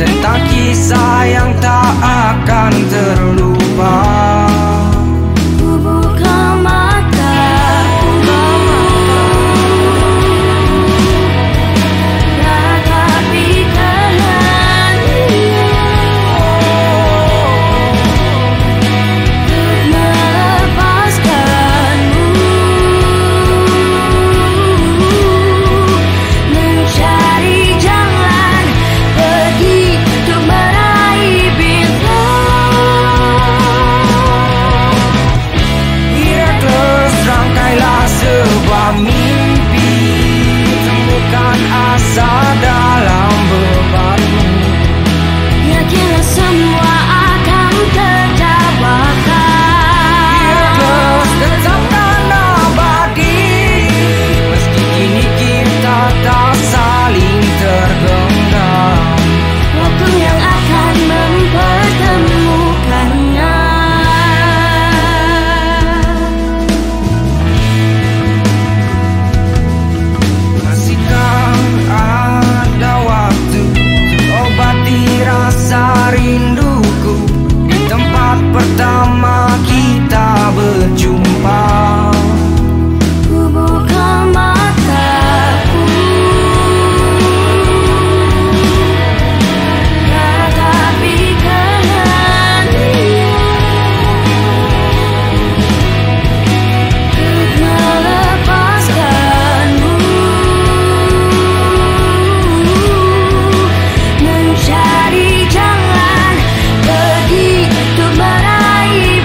tentang kisah yang tak akan terlupa. Pertama kita berjumpa, ku buka mataku, tetapi kehendak-Nya untuk melepaskanmu, mencari jalan pergi untuk meraih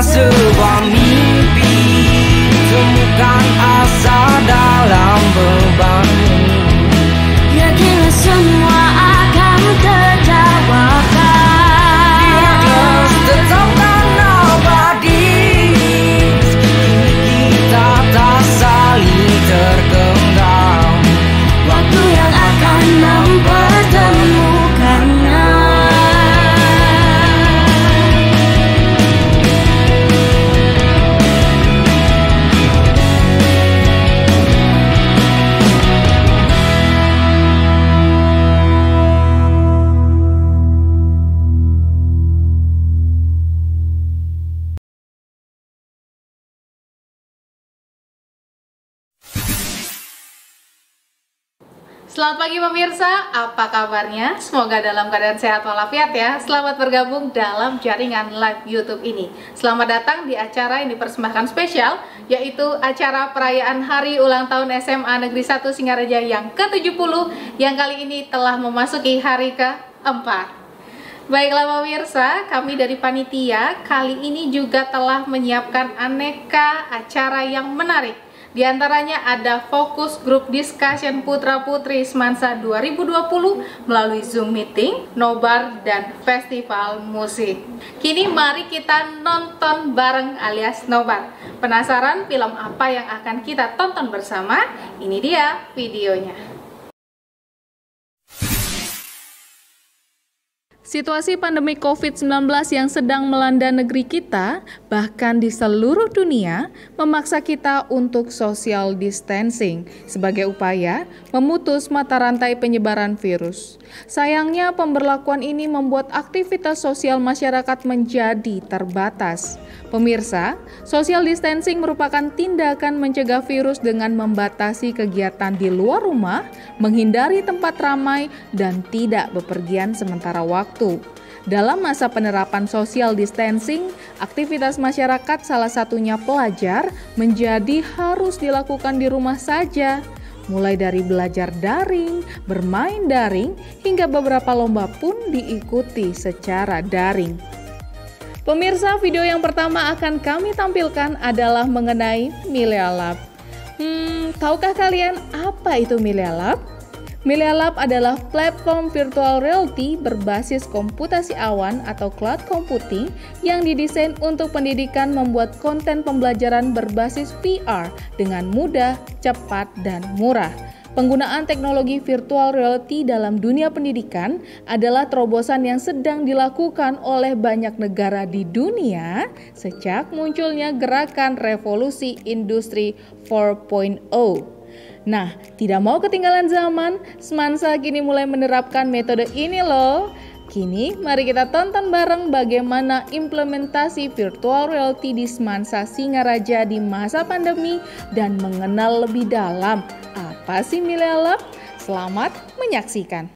sebuah mimpi, temukan asa dalam bebanmu. Yakinlah semua akan terjawabkan. Ikhlas tetapkan abadi, meski kita tak saling tergenggam. Waktu yang akan mempertemukannya. Selamat pagi pemirsa, apa kabarnya? Semoga dalam keadaan sehat walafiat ya. Selamat bergabung dalam jaringan live YouTube ini. Selamat datang di acara yang dipersembahkan spesial, yaitu acara perayaan Hari Ulang Tahun SMA Negeri 1 Singaraja yang ke-70, yang kali ini telah memasuki hari ke-4. Baiklah pemirsa, kami dari panitia kali ini juga telah menyiapkan aneka acara yang menarik. Di antaranya ada fokus grup discussion Putra Putri Semansa 2020 melalui Zoom meeting, nobar, dan festival musik. Kini mari kita nonton bareng alias nobar. Penasaran film apa yang akan kita tonton bersama? Ini dia videonya. Situasi pandemi COVID-19 yang sedang melanda negeri kita, bahkan di seluruh dunia, memaksa kita untuk social distancing sebagai upaya memutus mata rantai penyebaran virus. Sayangnya, pemberlakuan ini membuat aktivitas sosial masyarakat menjadi terbatas. Pemirsa, social distancing merupakan tindakan mencegah virus dengan membatasi kegiatan di luar rumah, menghindari tempat ramai, dan tidak bepergian sementara waktu. Dalam masa penerapan social distancing, aktivitas masyarakat salah satunya pelajar menjadi harus dilakukan di rumah saja. Mulai dari belajar daring, bermain daring, hingga beberapa lomba pun diikuti secara daring. Pemirsa, video yang pertama akan kami tampilkan adalah mengenai Milea Lab. Tahukah kalian apa itu Milea Lab? Milea Lab adalah platform virtual reality berbasis komputasi awan atau cloud computing yang didesain untuk pendidikan membuat konten pembelajaran berbasis VR dengan mudah, cepat, dan murah. Penggunaan teknologi virtual reality dalam dunia pendidikan adalah terobosan yang sedang dilakukan oleh banyak negara di dunia sejak munculnya gerakan revolusi industri 4.0. Nah, tidak mau ketinggalan zaman, Semansa kini mulai menerapkan metode ini loh. Kini, mari kita tonton bareng bagaimana implementasi virtual reality di Semansa Singaraja di masa pandemi dan mengenal lebih dalam apa sih Milea Lab. Selamat menyaksikan.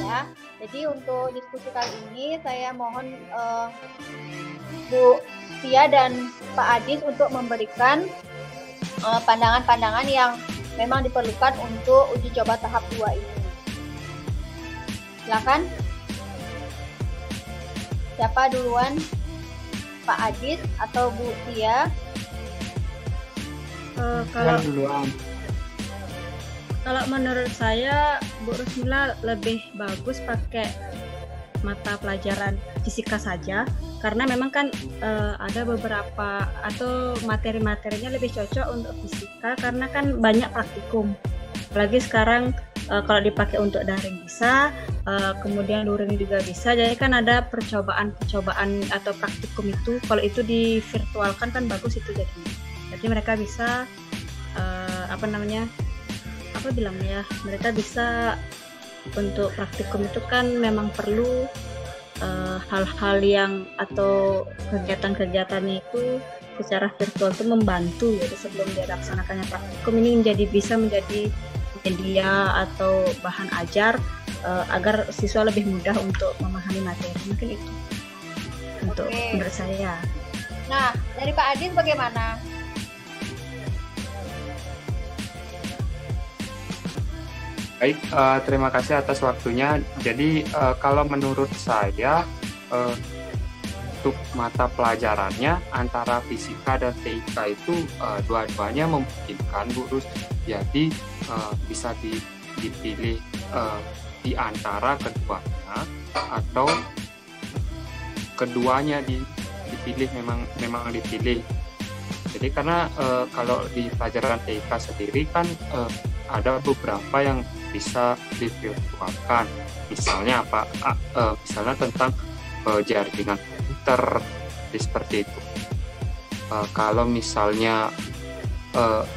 Ya, jadi untuk diskusi kali ini saya mohon Bu Tia dan Pak Adis untuk memberikan pandangan-pandangan yang memang diperlukan untuk uji coba tahap 2 ini. Silakan. Siapa duluan? Pak Adis atau Bu Tia? Kalau menurut saya Bu Rusmila lebih bagus pakai mata pelajaran fisika saja, karena memang kan ada beberapa atau materi-materinya lebih cocok untuk fisika karena kan banyak praktikum. Apalagi sekarang kalau dipakai untuk daring bisa, kemudian luring juga bisa. Jadi kan ada percobaan atau praktikum itu. Kalau itu di virtualkan kan bagus itu jadinya. Jadi mereka bisa mereka bisa untuk praktikum itu kan memang perlu hal-hal yang atau kegiatan-kegiatannya itu secara virtual itu membantu. Jadi sebelum dia laksanakannya praktikum ini bisa menjadi media atau bahan ajar agar siswa lebih mudah untuk memahami materi. Mungkin itu untuk menurut saya. Nah, dari Pak Adis bagaimana? Baik, terima kasih atas waktunya. Jadi kalau menurut saya untuk mata pelajarannya antara fisika dan TIK itu dua-duanya memungkinkan, Bu Rus. Jadi bisa dipilih di antara keduanya atau keduanya dipilih memang dipilih. Jadi karena kalau di pelajaran TIK sendiri kan ada beberapa yang bisa divirtualkan, misalnya misalnya tentang jaringan komputer, seperti itu. Kalau misalnya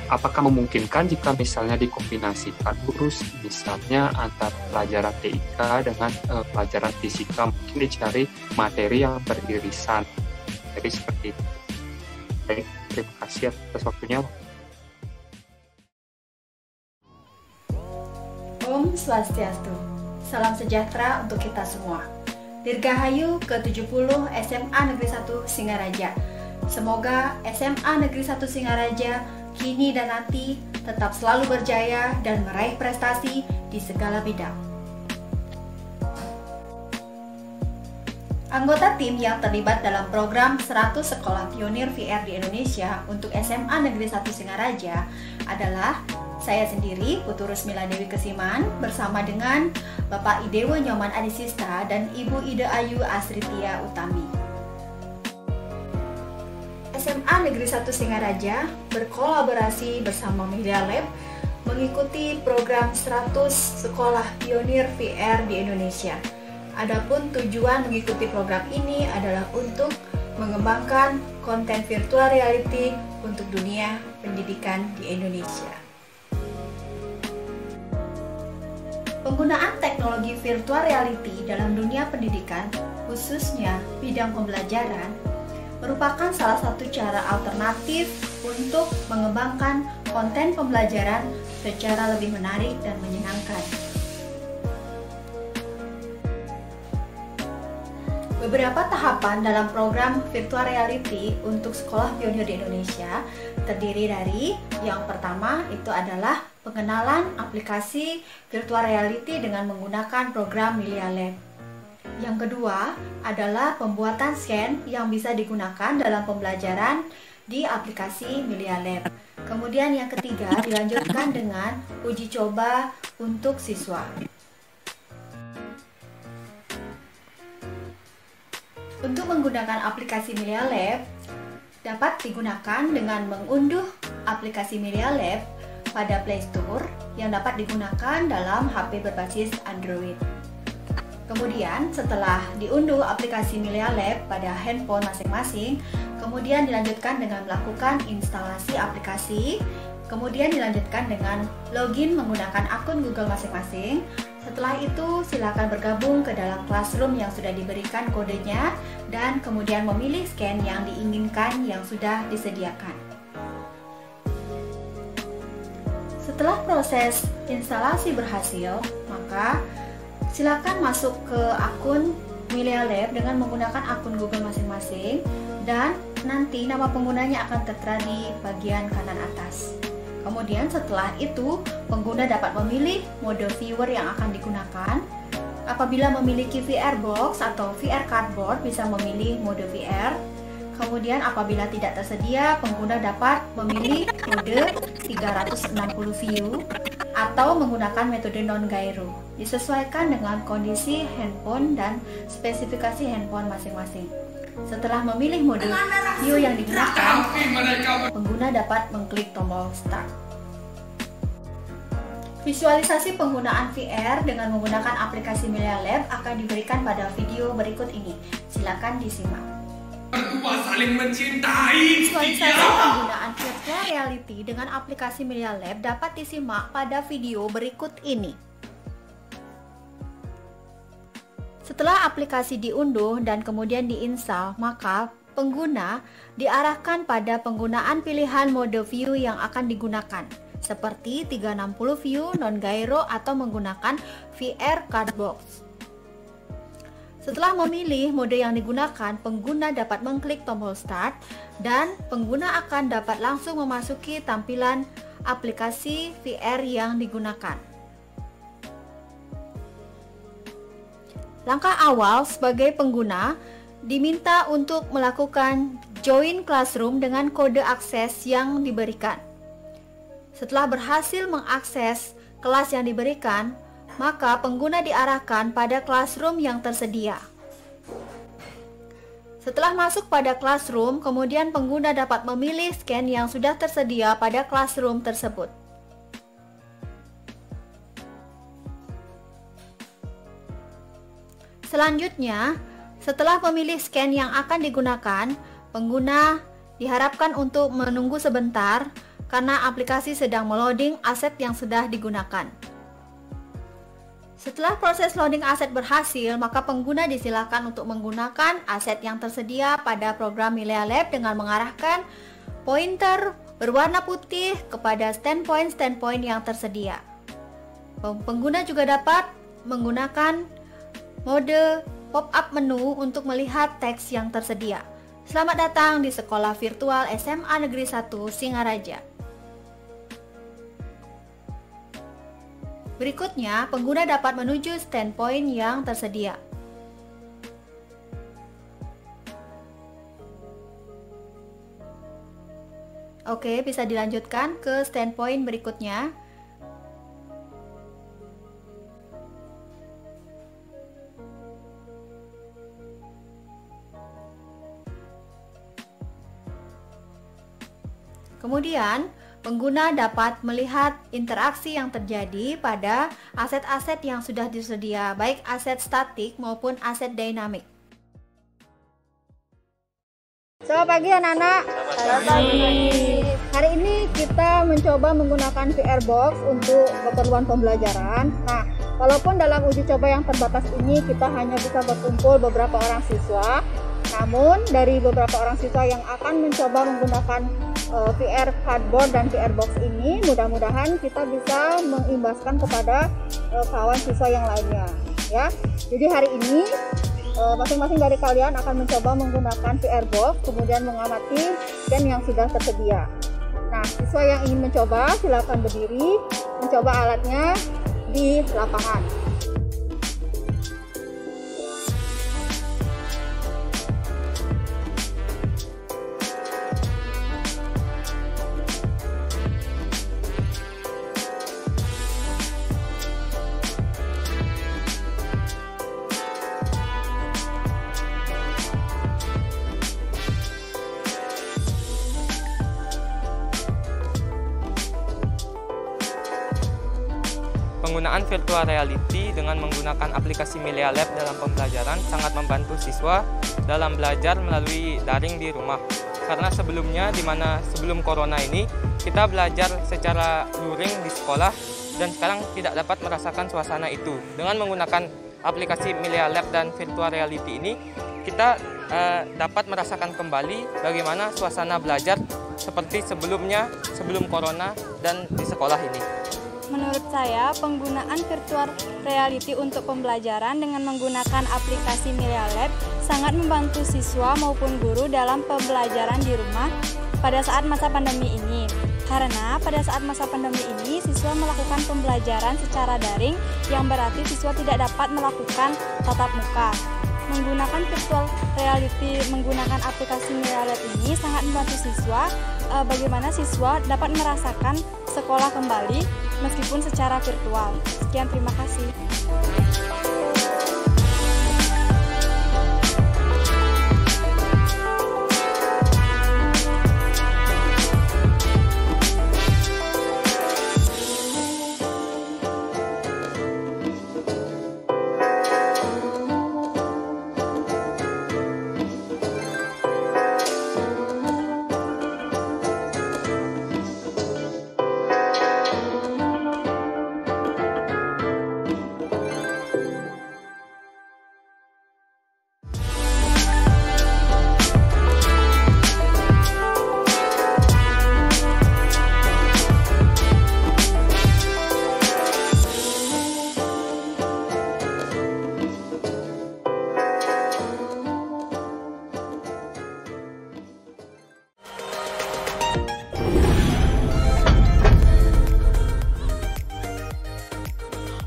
apakah memungkinkan jika misalnya dikombinasikan Rus, misalnya antara pelajaran TIK dengan pelajaran fisika, mungkin dicari materi yang beririsan, jadi seperti itu. Baik, terima kasih atas waktunya. Om Swastiastu, salam sejahtera untuk kita semua. Dirgahayu ke-70 SMA Negeri 1 Singaraja. Semoga SMA Negeri 1 Singaraja kini dan nanti tetap selalu berjaya dan meraih prestasi di segala bidang. Anggota tim yang terlibat dalam program 100 Sekolah Pionir VR di Indonesia untuk SMA Negeri 1 Singaraja adalah saya sendiri, Putu Rusmila Dewi Kesiman, bersama dengan Bapak Idewo Nyoman Adisista dan Ibu Ide Ayu Asritia Utami. SMA Negeri 1 Singaraja berkolaborasi bersama Media Lab mengikuti program 100 Sekolah Pionir VR di Indonesia. Adapun tujuan mengikuti program ini adalah untuk mengembangkan konten virtual reality untuk dunia pendidikan di Indonesia. Penggunaan teknologi virtual reality dalam dunia pendidikan, khususnya bidang pembelajaran, merupakan salah satu cara alternatif untuk mengembangkan konten pembelajaran secara lebih menarik dan menyenangkan. Beberapa tahapan dalam program virtual reality untuk sekolah pionir di Indonesia terdiri dari yang pertama itu adalah pengenalan aplikasi virtual reality dengan menggunakan program Media Lab. Yang kedua adalah pembuatan scan yang bisa digunakan dalam pembelajaran di aplikasi Media Lab. Kemudian yang ketiga dilanjutkan dengan uji coba untuk siswa. Untuk menggunakan aplikasi Media Lab dapat digunakan dengan mengunduh aplikasi Media Lab pada Play Store yang dapat digunakan dalam HP berbasis Android. Kemudian setelah diunduh aplikasi Media Lab pada handphone masing-masing, kemudian dilanjutkan dengan melakukan instalasi aplikasi, kemudian dilanjutkan dengan login menggunakan akun Google masing-masing. Setelah itu silakan bergabung ke dalam classroom yang sudah diberikan kodenya dan kemudian memilih scan yang diinginkan yang sudah disediakan. Setelah proses instalasi berhasil, maka silakan masuk ke akun Media Lab dengan menggunakan akun Google masing-masing dan nanti nama penggunanya akan tertera di bagian kanan atas. Kemudian setelah itu, pengguna dapat memilih mode viewer yang akan digunakan. Apabila memiliki VR box atau VR cardboard, bisa memilih mode VR. Kemudian apabila tidak tersedia, pengguna dapat memilih mode 360 view atau menggunakan metode non-gyro. Disesuaikan dengan kondisi handphone dan spesifikasi handphone masing-masing. Setelah memilih mode view yang digunakan, pengguna dapat mengklik tombol Start. Visualisasi penggunaan VR dengan menggunakan aplikasi Media Lab akan diberikan pada video berikut ini. Silakan disimak. Visualisasi penggunaan virtual reality dengan aplikasi Media Lab dapat disimak pada video berikut ini. Setelah aplikasi diunduh dan kemudian diinstal, maka pengguna diarahkan pada penggunaan pilihan mode view yang akan digunakan, seperti 360 view, non-gyro, atau menggunakan VR cardbox. Setelah memilih mode yang digunakan, pengguna dapat mengklik tombol Start dan pengguna akan dapat langsung memasuki tampilan aplikasi VR yang digunakan. Langkah awal sebagai pengguna diminta untuk melakukan join classroom dengan kode akses yang diberikan. Setelah berhasil mengakses kelas yang diberikan, maka pengguna diarahkan pada classroom yang tersedia. Setelah masuk pada classroom, kemudian pengguna dapat memilih scan yang sudah tersedia pada classroom tersebut. Selanjutnya, setelah memilih scan yang akan digunakan, pengguna diharapkan untuk menunggu sebentar karena aplikasi sedang meloading aset yang sudah digunakan. Setelah proses loading aset berhasil, maka pengguna disilakan untuk menggunakan aset yang tersedia pada program Media Lab dengan mengarahkan pointer berwarna putih kepada standpoint yang tersedia. Pengguna juga dapat menggunakan mode pop-up menu untuk melihat teks yang tersedia. Selamat datang di Sekolah Virtual SMA Negeri 1 Singaraja. Berikutnya, pengguna dapat menuju standpoint yang tersedia. Oke, bisa dilanjutkan ke standpoint berikutnya. Kemudian, pengguna dapat melihat interaksi yang terjadi pada aset-aset yang sudah tersedia, baik aset statik maupun aset dynamic. Selamat pagi anak-anak. Selamat pagi. Hari ini kita mencoba menggunakan VR Box untuk keperluan pembelajaran. Nah, walaupun dalam uji coba yang terbatas ini kita hanya bisa berkumpul beberapa orang siswa, namun dari beberapa orang siswa yang akan mencoba menggunakan VR Cardboard dan VR Box ini, mudah-mudahan kita bisa mengimbaskan kepada kawan siswa yang lainnya, ya. Jadi hari ini masing-masing dari kalian akan mencoba menggunakan VR Box, kemudian mengamati scan yang sudah tersedia. Nah, siswa yang ingin mencoba silakan berdiri, mencoba alatnya di lapangan. Penggunaan virtual reality dengan menggunakan aplikasi Melia Lab dalam pembelajaran sangat membantu siswa dalam belajar melalui daring di rumah. Karena sebelumnya, sebelum corona ini, kita belajar secara luring di sekolah dan sekarang tidak dapat merasakan suasana itu. Dengan menggunakan aplikasi Melia Lab dan virtual reality ini, kita dapat merasakan kembali bagaimana suasana belajar seperti sebelumnya, sebelum corona dan di sekolah ini. Menurut saya, penggunaan virtual reality untuk pembelajaran dengan menggunakan aplikasi Melia Lab sangat membantu siswa maupun guru dalam pembelajaran di rumah pada saat masa pandemi ini. Karena pada saat masa pandemi ini, siswa melakukan pembelajaran secara daring yang berarti siswa tidak dapat melakukan tatap muka. Menggunakan virtual reality menggunakan aplikasi Melia Lab ini sangat membantu siswa bagaimana siswa dapat merasakan sekolah kembali meskipun secara virtual. Sekian, terima kasih.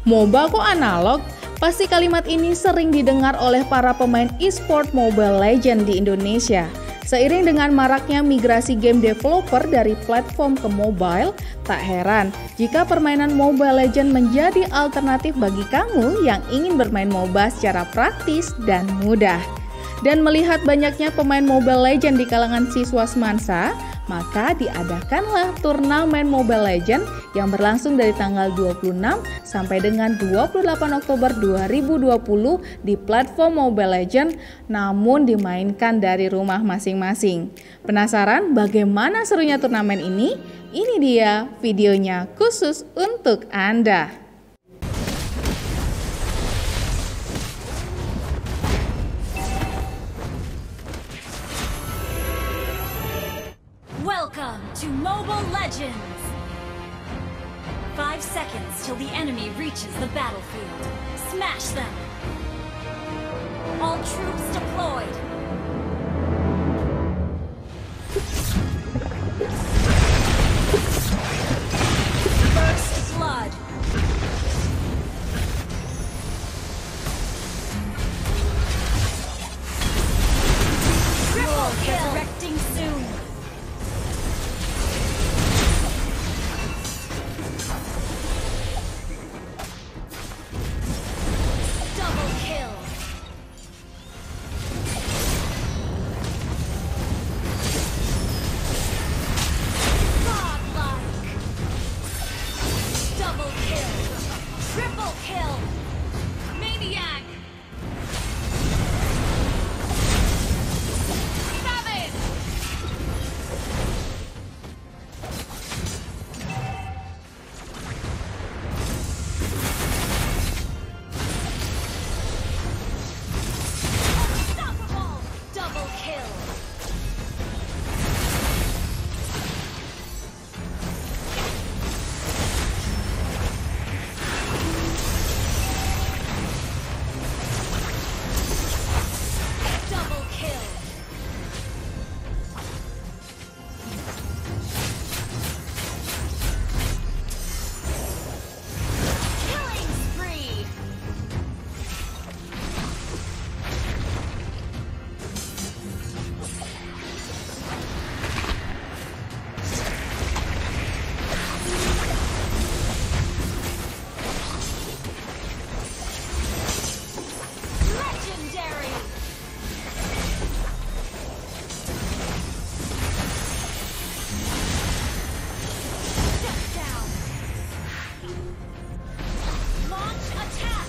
MOBA kok analog? Pasti kalimat ini sering didengar oleh para pemain e-sport Mobile Legends di Indonesia. Seiring dengan maraknya migrasi game developer dari platform ke mobile, tak heran jika permainan Mobile Legends menjadi alternatif bagi kamu yang ingin bermain MOBA secara praktis dan mudah. Dan melihat banyaknya pemain Mobile Legends di kalangan siswa semansa, maka diadakanlah turnamen Mobile Legends yang berlangsung dari tanggal 26 sampai dengan 28 Oktober 2020 di platform Mobile Legends, namun dimainkan dari rumah masing-masing. Penasaran bagaimana serunya turnamen ini? Ini dia videonya khusus untuk Anda. Welcome to Mobile Legends! 5 seconds till the enemy reaches the battlefield. Smash them! All troops deployed! First blood! kill! Maniac! Savage! Unstoppable! Double kill! Double kill! Killing spree! Legendary! Step down! Launch attack!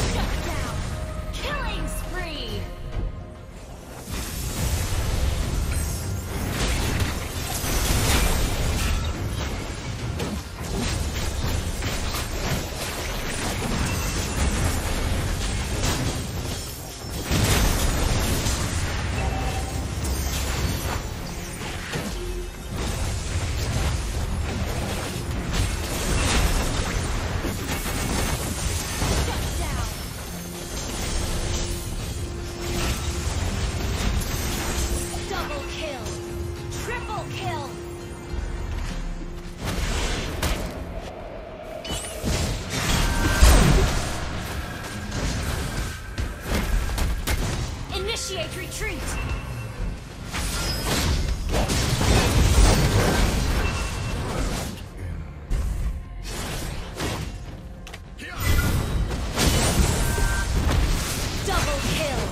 Shut down! Killing spree! Shut down! Double kill! Triple kill! Initiate retreat! Double kill!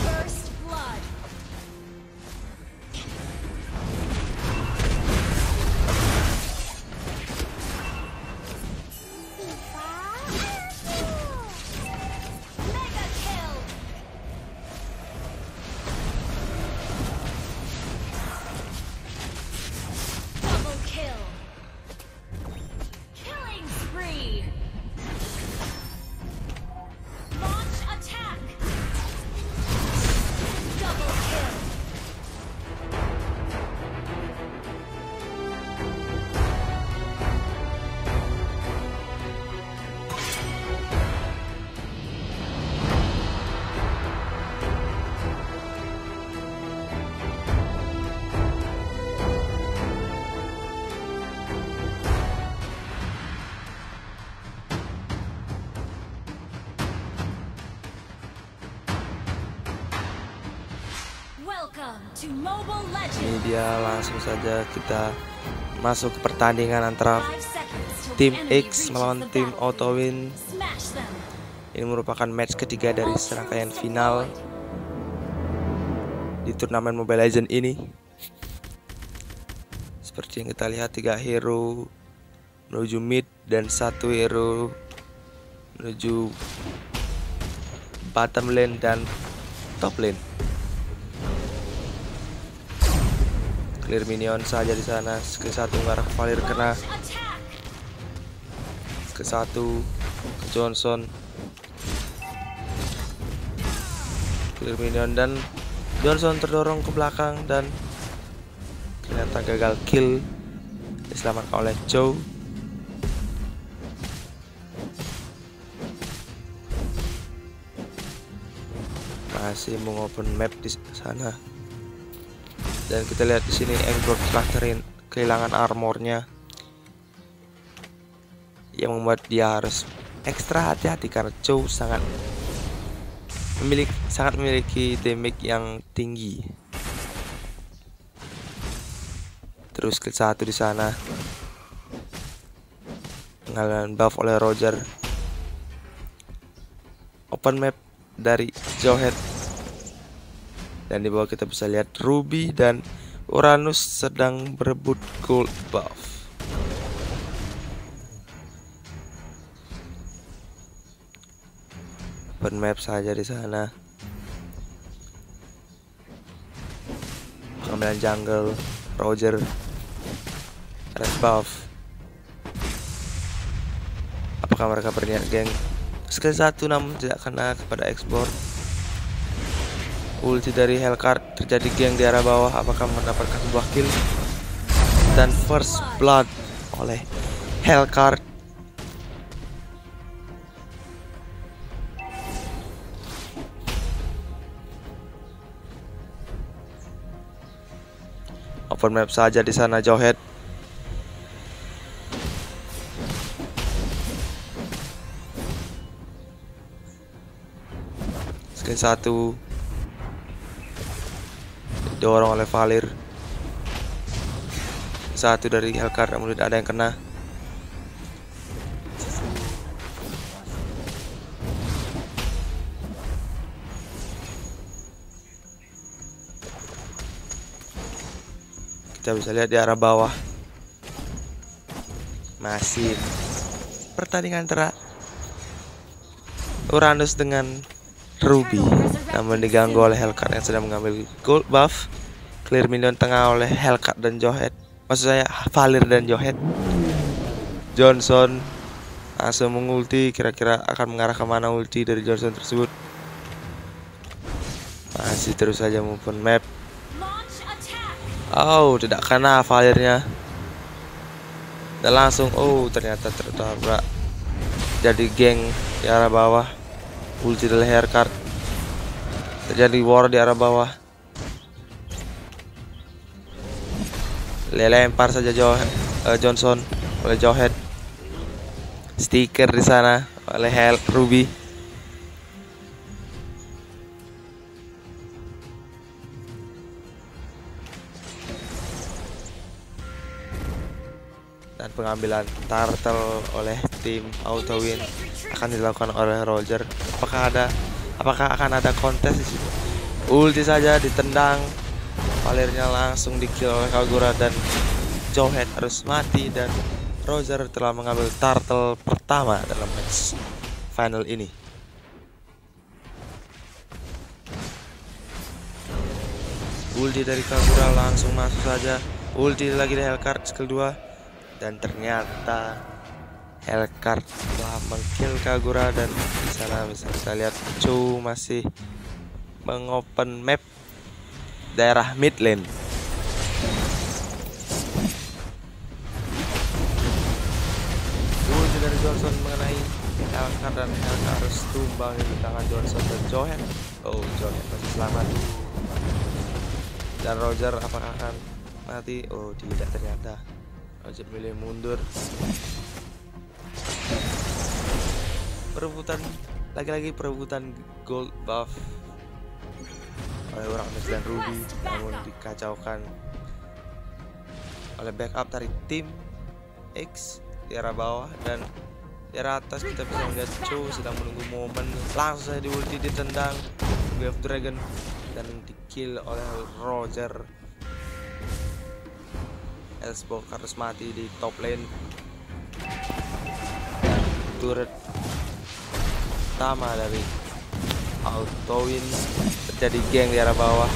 First blood! Mega kill! Double kill! Killing spree! Launch attack! Double kill! Welcome to Mobile Ini Legends! dia, langsung saja kita masuk ke pertandingan antara 5 seconds till the tim enemy X reaches melawan the tim battle. Autowin. Smash them! Ini merupakan match ketiga dari serangkaian final di turnamen Mobile Legends ini. Seperti yang kita lihat, 3 hero menuju mid dan 1 hero menuju bottom lane dan top lane. Clear minion saja di sana. Skill 1 mengarah ke Valir, kena skill 1 ke Johnson. Clear minion dan Johnson terdorong ke belakang dan ternyata gagal kill, diselamatkan oleh Joe. Masih mengopen map di sana. Dan kita lihat di sini Engrod telah kehilangan armornya, yang membuat dia harus ekstra hati-hati karena Joe sangat memiliki damage yang tinggi. Terus skill 1 di sana Pengalihan buff oleh Roger. Open map dari Jawhead. Dan di bawah kita bisa lihat Ruby dan Uranus sedang berebut gold buff. Open map saja di sana. Pengambilan jungle, Roger, red buff. Apakah mereka berniat geng? Skill 1 namun tidak kena kepada export. Ulti dari Hellcard, terjadi geng di arah bawah. Apakah mendapatkan sebuah kill? Dan first blood oleh Hellcard. Open map saja di sana Jawhead. Skill 1 didorong oleh Valir. Satu dari Hellcard, namun tidak ada yang kena. Kita bisa lihat di arah bawah masih pertandingan antara Uranus dengan Ruby, namun diganggu oleh Hellcard yang sedang mengambil gold buff. Clear minion tengah oleh Hellcard dan Jawhead. Maksud saya Valir dan Jawhead. Johnson langsung mengulti. Kira-kira akan mengarah kemana ulti dari Johnson tersebut? Masih terus saja open map. Oh, tidak kena Valirnya. Dan langsung, oh ternyata tertabrak. Jadi geng di arah bawah. Ulti dari Hellcard. Terjadi war di arah bawah. Lempar saja Johnson oleh Jawhead. Stiker di sana oleh Ruby. Dan pengambilan turtle oleh tim Autowin akan dilakukan oleh Roger. Apakah akan ada kontes di situ? Ulti saja ditendang. Valirnya langsung di-kill oleh Kagura dan Jawhead harus mati, dan Roger telah mengambil turtle pertama dalam match final ini. Ulti dari Kagura langsung masuk saja. Ulti lagi dari Hellcard skill 2, dan ternyata Hellcard telah meng-kill Kagura, dan di sana bisa kita lihat Chu masih mengopen map daerah mid lane. Ulti dari Johnson mengenai Hellcard, dan Hellcard harus tumbang di tangan Johnson dan Jawhead. Oh, Jawhead masih selamat. Dan Roger apakah akan mati? Oh, tidak, ternyata Roger milih mundur. Perebutan, lagi-lagi perebutan gold buff oleh Uranus dan Ruby, namun dikacaukan oleh backup dari tim X di arah bawah. Dan di arah atas kita bisa melihat Cho sedang menunggu momen, langsung saja di ulti ditendang Wave Dragon dan di-kill oleh Roger. Elsbok harus mati di top lane. Turret pertama dari Autowin, terjadi geng di arah bawah.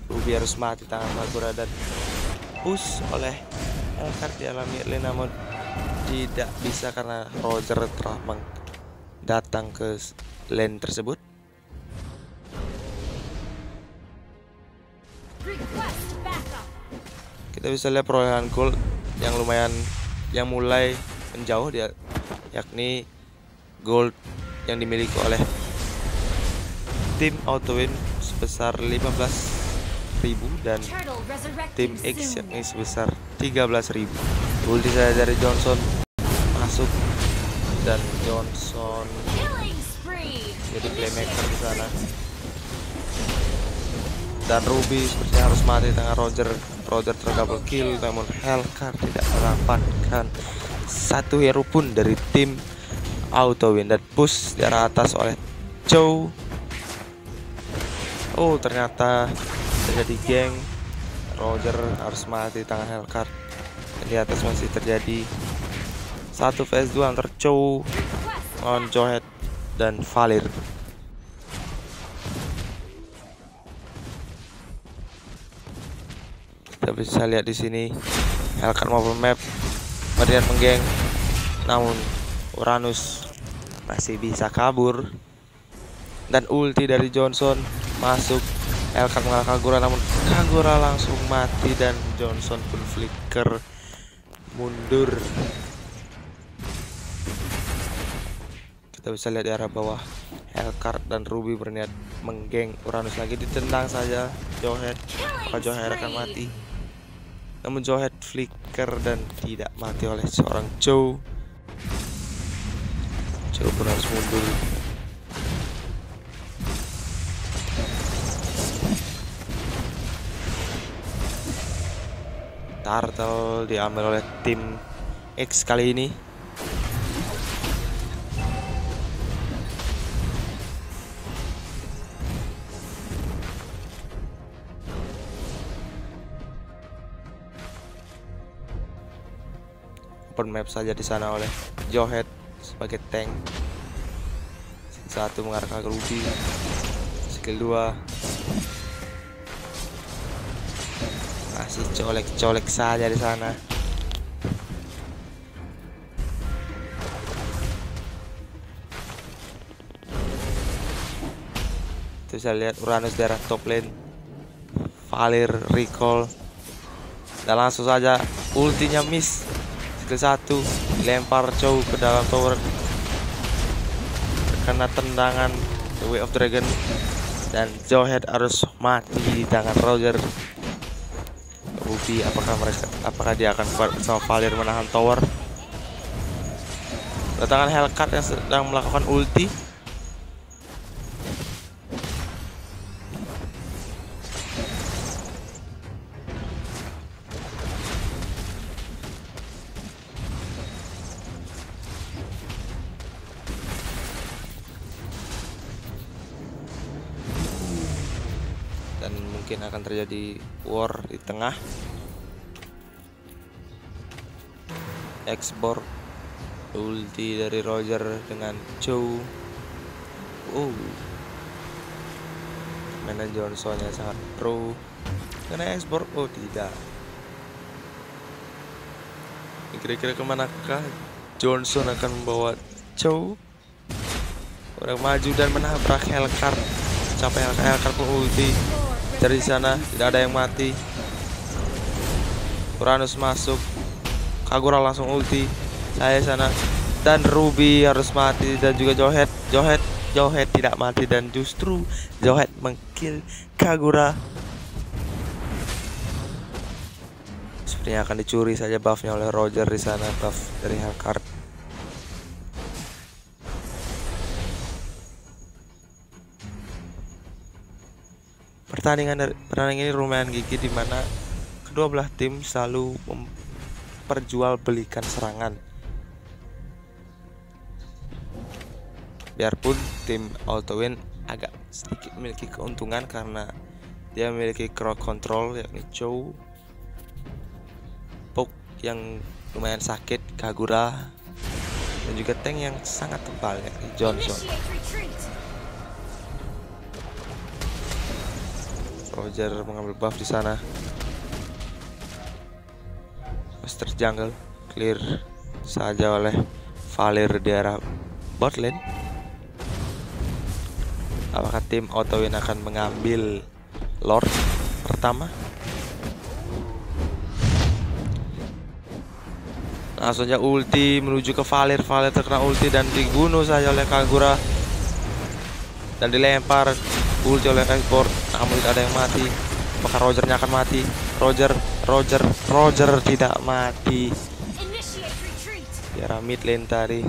Ruby harus mati tangan Kagura dan push oleh Hellcard di alam mid lane, namun tidak bisa karena Roger telah datang ke lane tersebut. Kita bisa lihat perolehan gold yang lumayan, yang mulai menjauh dia, yakni gold yang dimiliki oleh tim Autowin sebesar 15.000 dan tim X yakni sebesar 13.000. Ulti saya dari Johnson masuk, dan Johnson jadi playmaker di sana. Dan Ruby sepertinya harus mati di tangan Roger. Roger terdouble kill, namun Hellcard tidak mendapatkan satu hero pun dari tim Auto Win, dan push di arah atas oleh Chow. Oh, ternyata terjadi geng. Roger harus mati di tangan Hellcard. Dan di atas masih terjadi 1 vs 2 antara Chow on Johead dan Valir. Kita bisa lihat di sini Hellcard maupun map berniat menggeng, namun Uranus masih bisa kabur, dan ulti dari Johnson masuk. Hellcard mengalahkan Kagura, namun Kagura langsung mati dan Johnson pun flicker mundur. Kita bisa lihat di arah bawah Hellcard dan Ruby berniat menggeng Uranus lagi, ditendang saja Johead. Maka Johead akan mati, namun Johead flicker dan tidak mati oleh seorang Chow. Chow pun harus mundur. Turtle diambil oleh tim X kali ini. Open map saja di sana oleh Johead sebagai tank. Satu mengarah ke Ruby, skill 2 masih colek-colek saja di sana. Itu saya lihat Uranus daerah top lane. Valir recall dan langsung saja ultinya miss. Skill 1 lempar Chow ke dalam tower, kena tendangan The Way of Dragon, dan Johead harus mati di tangan Roger. Ruby, apakah dia akan kuat bersama Valir menahan tower? Kedatangan Hellcard yang sedang melakukan ulti. Dan mungkin akan terjadi war di tengah. Export ulti dari Roger dengan Chow. Mana Johnsonnya sangat pro. Kena export, oh tidak. Kira-kira kemanakah Johnson akan membawa Chow? Orang maju dan menabrak Hellcard. Sampai Hellcard pun ulti. Dari sana tidak ada yang mati. Uranus masuk, Kagura langsung ulti. Saya sana, dan Ruby harus mati, dan juga Johead tidak mati, dan justru Johead mengkill Kagura. Sepertinya akan dicuri saja buffnya oleh Roger di sana, buff dari Hellcard. Pertandingan ini lumayan gigih, di mana kedua belah tim selalu memperjualbelikan serangan. Biarpun tim Auto Win agak sedikit memiliki keuntungan karena dia memiliki crowd control, yakni Chow, Poke yang lumayan sakit, Kagura, dan juga tank yang sangat tebal, yakni Johnson. Roger mengambil buff di sana. Master Jungle clear saja oleh Valir di arah bot lane. Apakah tim Auto Win akan mengambil Lord pertama? Langsung aja ulti menuju ke Valir. Valir terkena ulti dan dibunuh saja oleh Kagura, dan dilempar ulti oleh export, namun tidak ada yang mati. Apakah Rogernya akan mati? Roger tidak mati. Di arah mid lane tadi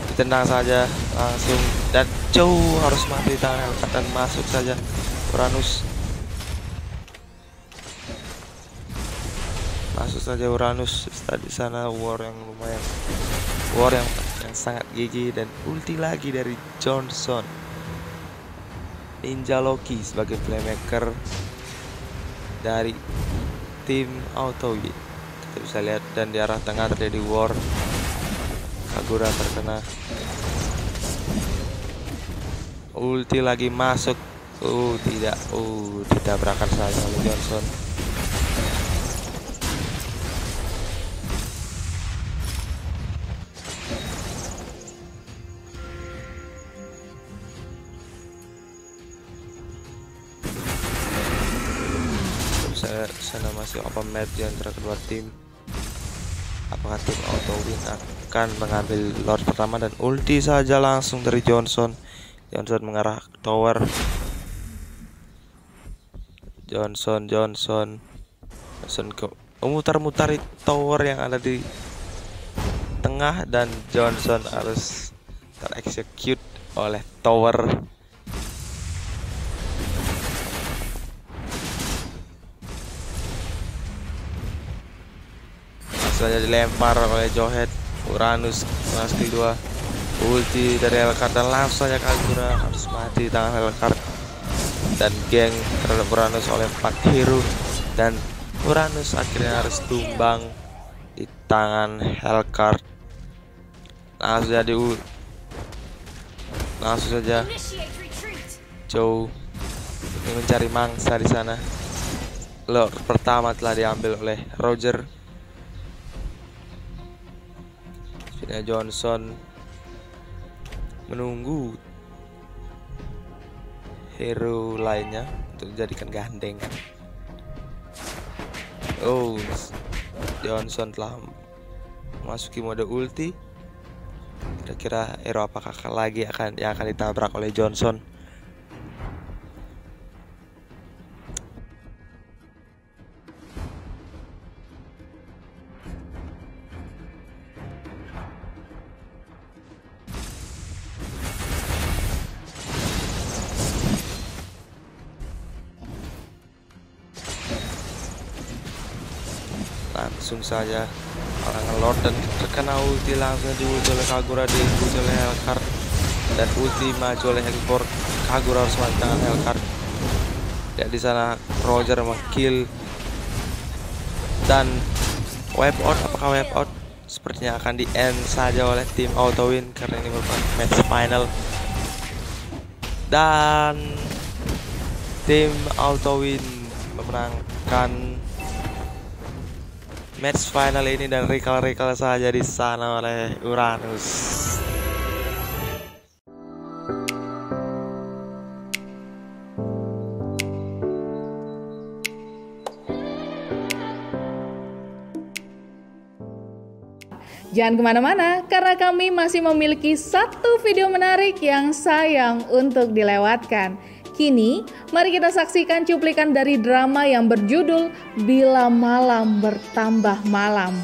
ditendang saja langsung, dan Chow harus mati di tangan Hellcard, dan masuk saja Uranus. Masuk saja Uranus. Di sana war yang lumayan, yang sangat gigi, dan ulti lagi dari Johnson. Ninja Loki sebagai playmaker dari tim Autowin. Kita bisa lihat, dan di arah tengah terjadi war. Kagura terkena. Ulti lagi masuk. Tidak. Ditabrakan saja oleh Johnson. Sana masih open match di antara kedua tim. Apakah tim Autowin akan mengambil Lord pertama, dan ulti saja langsung dari Johnson. Johnson mengarah ke tower. Johnson ke mutar-mutar tower yang ada di tengah, dan Johnson harus terexecute oleh tower. Saja dilempar oleh Johet. Uranus masuk 2. Ulti dari Hellcard, dan langsung saja Kagura harus mati di tangan Hellcard, dan geng terhadap Uranus oleh 4 hero, dan Uranus akhirnya harus tumbang di tangan Hellcard. Langsung saja Joe mencari mangsa di sana. Lord pertama telah diambil oleh Roger. Johnson menunggu hero lainnya untuk dijadikan gandengan. Johnson telah memasuki mode ulti. Kira-kira hero apakah lagi yang akan ditabrak oleh Johnson? Langsung saja kalangan Lord, dan terkena ulti langsung diulti oleh Kagura, diulti oleh Hellcard, dan ulti maju oleh Hellcard. Kagura harus mati tangan Hellcard. Dan di sana Roger meng-kill, dan wipe out. Apakah wipe out? Sepertinya akan di end saja oleh tim Autowin karena ini merupakan match final, dan tim Autowin memenangkan match final ini, dan recall saja di sana oleh Uranus. Jangan kemana-mana, karena kami masih memiliki satu video menarik yang sayang untuk dilewatkan. Kini, mari kita saksikan cuplikan dari drama yang berjudul Bila Malam Bertambah Malam.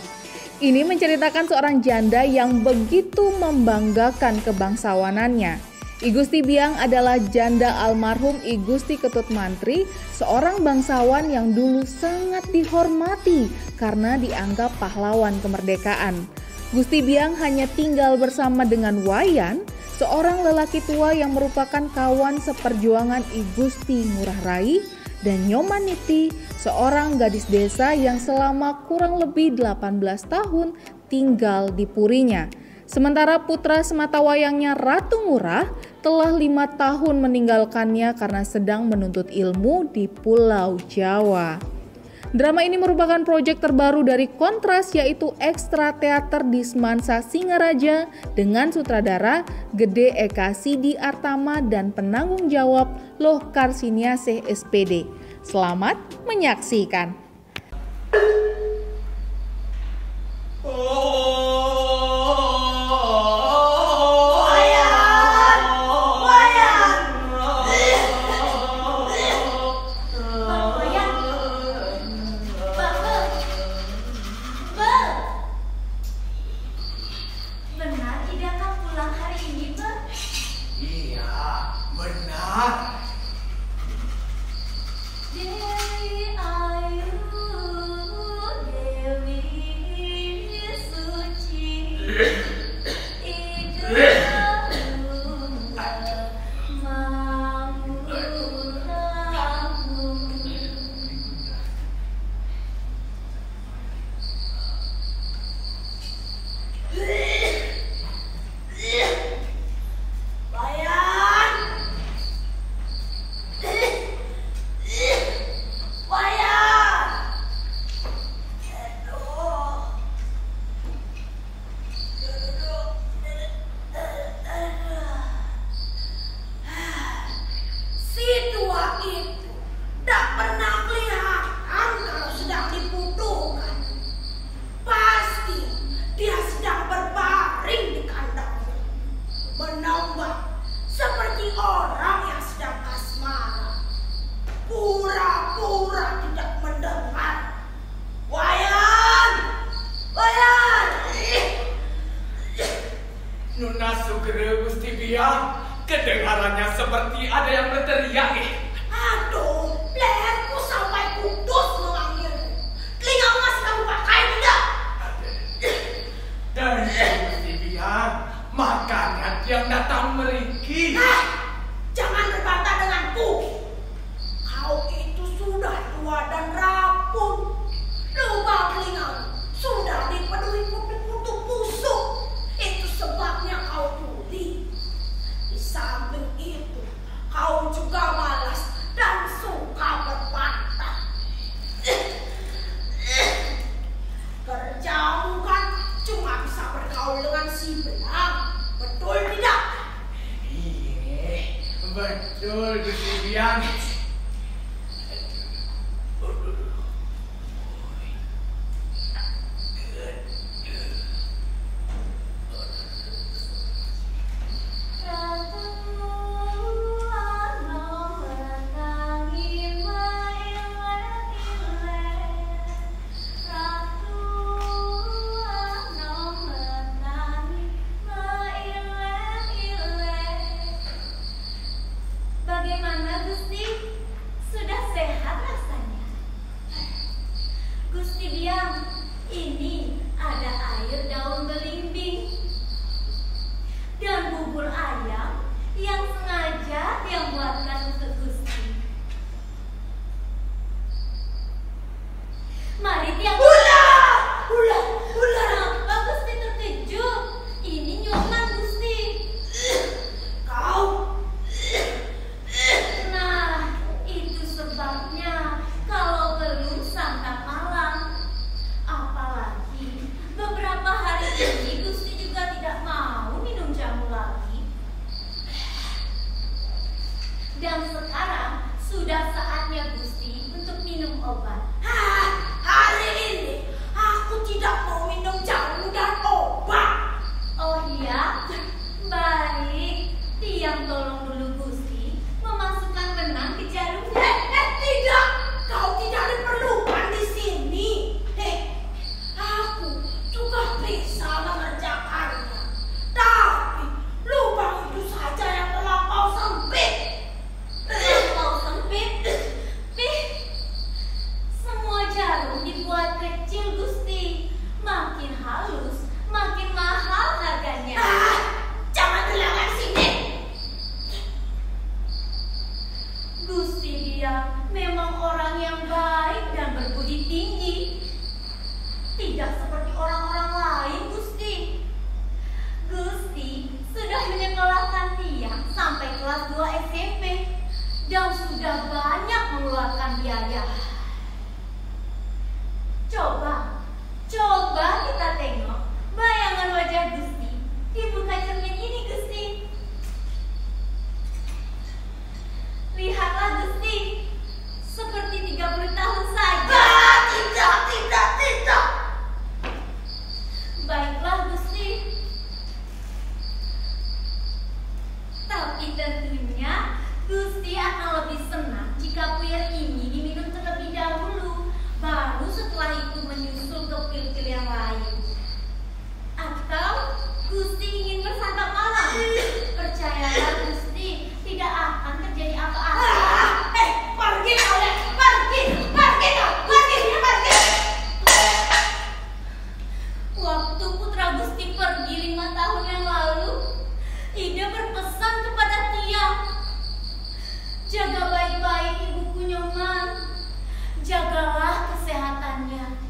Ini menceritakan seorang janda yang begitu membanggakan kebangsawanannya. I Gusti Biang adalah janda almarhum I Gusti Ketut Mantri, seorang bangsawan yang dulu sangat dihormati karena dianggap pahlawan kemerdekaan. Gusti Biang hanya tinggal bersama dengan Wayan, seorang lelaki tua yang merupakan kawan seperjuangan I Gusti Ngurah Rai, dan Nyomaniti, seorang gadis desa yang selama kurang lebih 18 tahun tinggal di purinya. Sementara putra sematawayangnya Ratu Ngurah telah 5 tahun meninggalkannya karena sedang menuntut ilmu di Pulau Jawa. Drama ini merupakan proyek terbaru dari Kontras, yaitu Ekstra Teater di Semansa Singaraja dengan sutradara Gede Eka Sidi Artama dan penanggung jawab Lohkar Siniasih SPD. Selamat menyaksikan. Dewi Ayu, Dewi Nona Sugere Gusti Biang, kedengarannya seperti ada yang berteriak. Aduh, leherku sampai putus memanggil. Telingamu masih kamu pakai tidak? Dan Gusti Biang, makanya yang datang meriki. Jangan berbantah denganku. Kau itu sudah tua dan rapuh. Lubang telingamu sudah dipenuhi kutu-kutu busuk. Itu sebabnya kau tuli. Di samping itu, kau juga malas dan suka berbantah. Kerjamu kan cuma bisa bergaul dengan si Belang. Betul tidak? Iya, betul Gusti Biang. Bagaimana Gusti? Sudah sehat rasanya? Gusti Biang, ini ada air daun belimbing dan bubur ayam yang sengaja yang buatkan untuk Gusti. Mari tiang ulah. Kenapa Gusti terkejut? Ini nyuman Gusti. Kau. Nah, itu sebabnya kalau belum santap malam. Apalagi beberapa hari ini Gusti juga tidak mau minum jamu lagi. Dan sekarang sudah saatnya Gusti untuk minum obat. Hari ini aku tidak mau minum jamu dan obat. Oh iya? Baik. Tiang tolong dulu Gusti memasukkan benang ke jarumnya. Tidak, kau tidak diperlukan di sini. Aku juga bisa mengerjakannya. Tapi lubang itu saja yang terlampau sempit. Terlampau sempit? Semua jarum dibuat kecil Gusti. Makin halus, makin mahal harganya. Jangan terlalu sini. Gusti dia memang orang yang baik dan berbudi tinggi. Tidak seperti orang-orang lain, Gusti. Gusti sudah menyekolahkan Tiang sampai kelas 2 SMP dan sudah banyak mengeluarkan biaya. Coba kita tengok bayangan wajah Gusti di buka cermin ini, Gusti. Lihatlah Gusti, seperti 30 tahun saja. Tidak. Baiklah Gusti. Tapi tentunya Gusti akan lebih senang jika puyer ini diminum terlebih dahulu, baru setelah itu menyusul ke pil-pil yang lain. Atau Gusti ingin bersantap malam? Percayalah Gusti, tidak akan terjadi apa-apa. Pergi kalian, pergi. Waktu putra Gusti pergi 5 tahun yang lalu, Ida berpesan kepada Tiang, jaga baik-baik ibuku Nyoman, jagalah kesehatannya,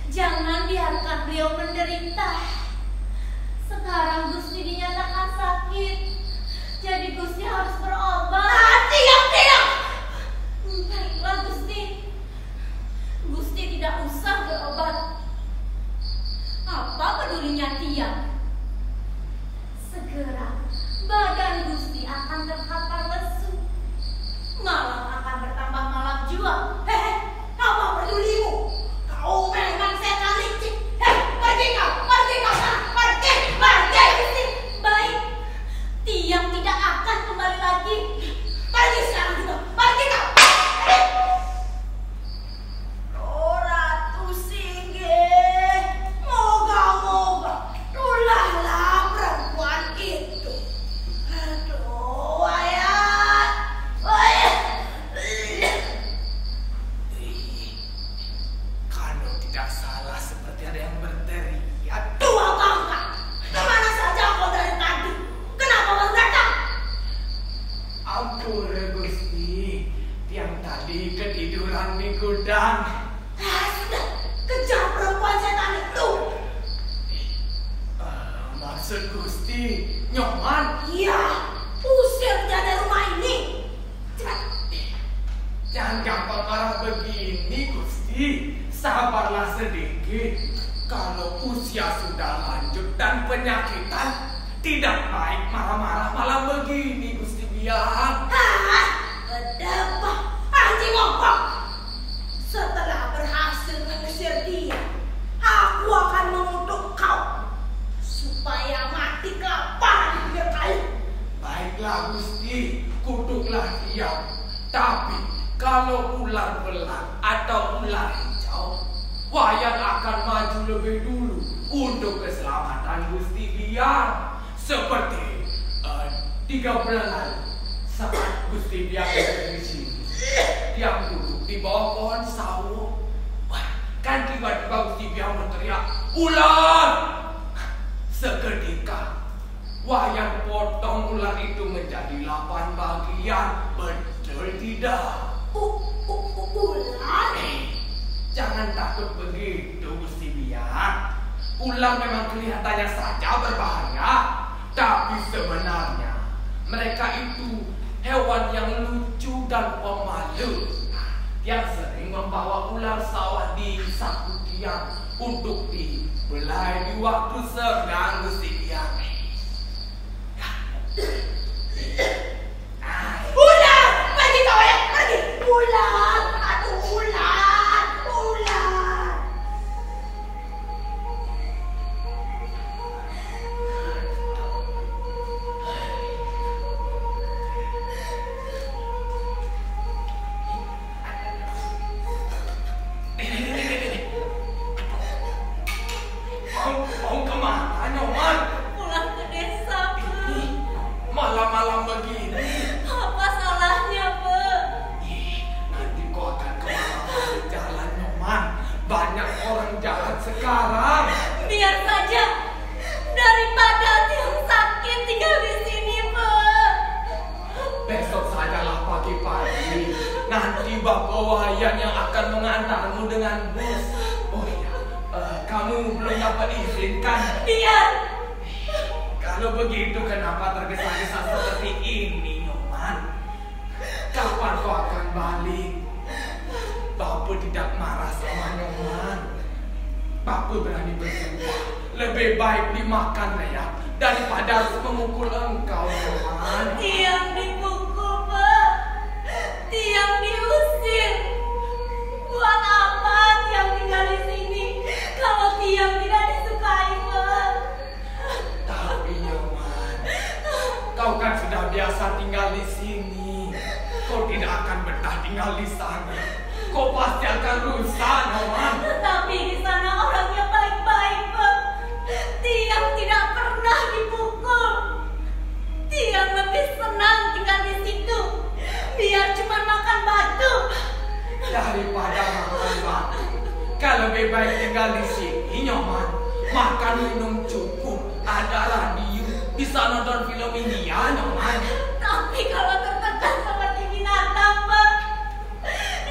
jangan biarkan beliau menderita. Sekarang Gusti dinyatakan sakit, jadi Gusti harus berobat. Tidak. Baiklah Gusti, Gusti tidak usah berobat. Apa pedulinya Tiang? Segera badan Gusti akan terkapar lesu, malah akan bertambah malam jua. Apa pedulimu? Kau memang setan licik. Pergi kau sana, pergi. Gusti. Nyoman. Iya, usir dia dari rumah ini. Jangan gampang marah begini, Gusti. Sabarlah sedikit. Kalau usia sudah lanjut dan penyakitan, tidak baik marah-marah malam begini, Gusti Biak. Hah? Bedebah, anjing ngokok. Setelah berhasil mengusir dia, aku akan mengutuk kau supaya mati kelaparan di pinggir kali. Baiklah, Gusti, kutuklah dia. Tapi kalau ular belang atau ular hijau, Wayan akan maju lebih dulu untuk keselamatan Gusti Biak. Seperti 3 bulan lalu, saat Gusti Biak ada di sini, yang duduk di bawah pohon sawo, kan tiba-tiba Gusti Biak berteriak, "Ular!" Seketika Wayan potong ular itu menjadi 8 bagian. Betul tidak? Ular? Jangan takut begitu, Gusti Biak. Ular memang kelihatannya saja berbahaya, tapi sebenarnya mereka itu hewan yang lucu dan pemalu, yang sering membawa ular sawah di saku tiang untuk dibelai di waktu senggang, Gusti Biak. Ular! Pergi kau ya, pergi! Ular! Aduh, ular! Ular! Mau kemana, Nyoman? Pulang ke desa, Bu. Malam-malam begini. Apa salahnya, Bu? Nanti kau akan kemana-mana jalan, Nyoman. Banyak orang jalan sekarang. Biar saja. Daripada yang sakit tinggal di sini, Bu. Besok sajalah pagi-pagi. Nanti Bapak Wayan yang akan mengantarmu dengan bus. Oh iya, kamu belum dapat izin kan? Biar. Kalau begitu kenapa tergesa-gesa seperti ini, Nyoman? Kapan kau akan balik? Bapak tidak marah sama Nyoman. Bapak berani bersumpah, lebih baik dimakan leak daripada harus memukul engkau, Nyoman. Tiang dipukul, Pak. Tiang diusir. Buat apa Tiang tinggal di sini kalau Tiang tidak disukai, Pak? Tapi Nyoman, kau kan sudah biasa tinggal di sini. Kau tidak akan betah tinggal di sana. Kau pasti akan rusak, Nyoman. Tetapi di sana orangnya baik-baik, Pak. Tiang tidak pernah dipukul. Tiang lebih senang tinggal di situ. Biar cuma makan batu. Daripada makan batu, kalau lebih baik tinggal di sini, Nyoman. Makan minum cukup, ada radio, bisa nonton film India, Nyoman. Tapi kalau tertekan seperti binatang, Pak,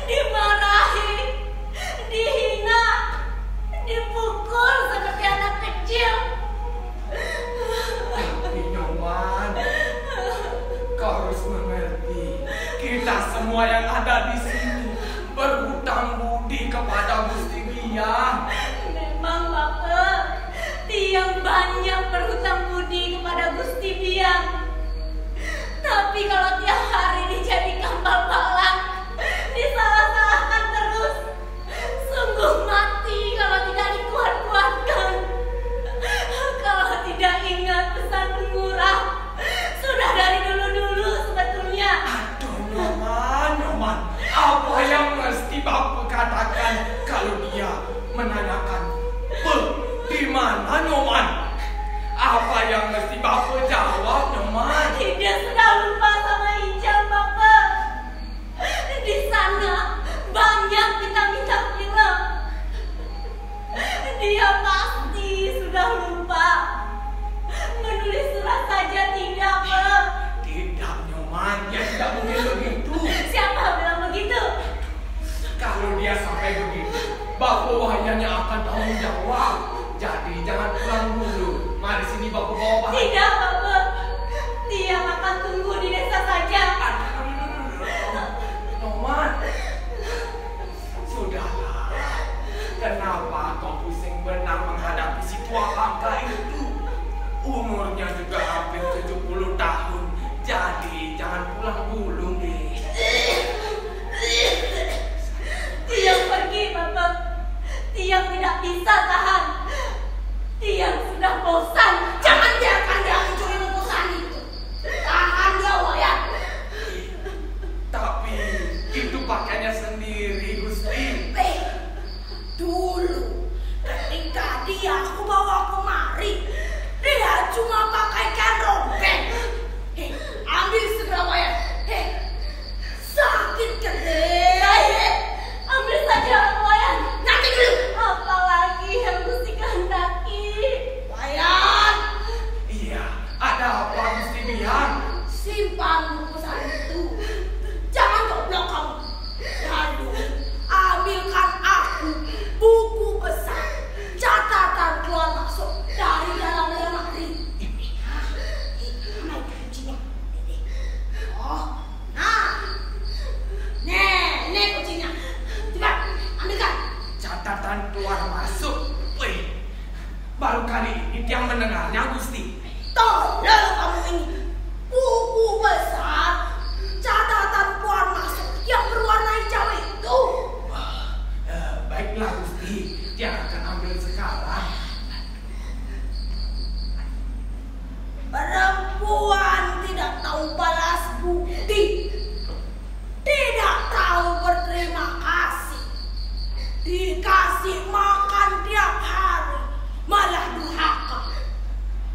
dimarahi, dihina, dipukul seperti anak kecil. Tapi Nyoman, kau harus mengerti, kita semua yang ada di sini berhutang budi kepada Gusti Biak. Memang, Bapak, Tiang banyak berhutang budi kepada Gusti Biak. Tapi kalau tiap hari dijadikan bal-balan, disalah-salahkan terus, sungguh mati kalau tidak dikuat-kuatkan. Kalau tidak ingat pesan pengurah, sudah dari dulu-dulu sebetulnya. Aduh, Nyoman, Ada apa Gusti Biang? Simpan pesan itu. Jangan goblok kamu. Lalu ambilkan aku buku besar catatan keluar masuk dari dalam lemari. Mana itu kuncinya? Oh, nah. Nih kuncinya. Cepat, ambilkan. Catatan keluar masuk. Wih, baru kali ini Tiang mendengarnya Gusti. Tolong kamu ini. Buku besar catatan keluar masuk yang berwarna hijau itu. Baiklah Gusti, Tiang akan ambil sekarang. Perempuan tidak tahu balas bukti, tidak tahu berterima kasih, dikasih makan tiap hari malah durhaka,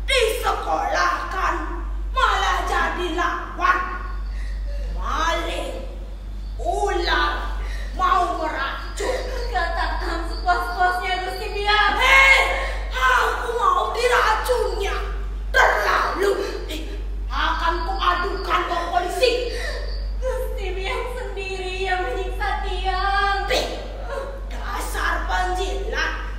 disekolahkan malah jadi lawan, maling, ular, mau meracun. Katakan sepuas-puasnya Gusti Biang. Aku mau diracunnya. Terlalu. Akan kuadukan ke polisi. Gusti Biang sendiri yang menyiksa Tiang. Dasar penjilat.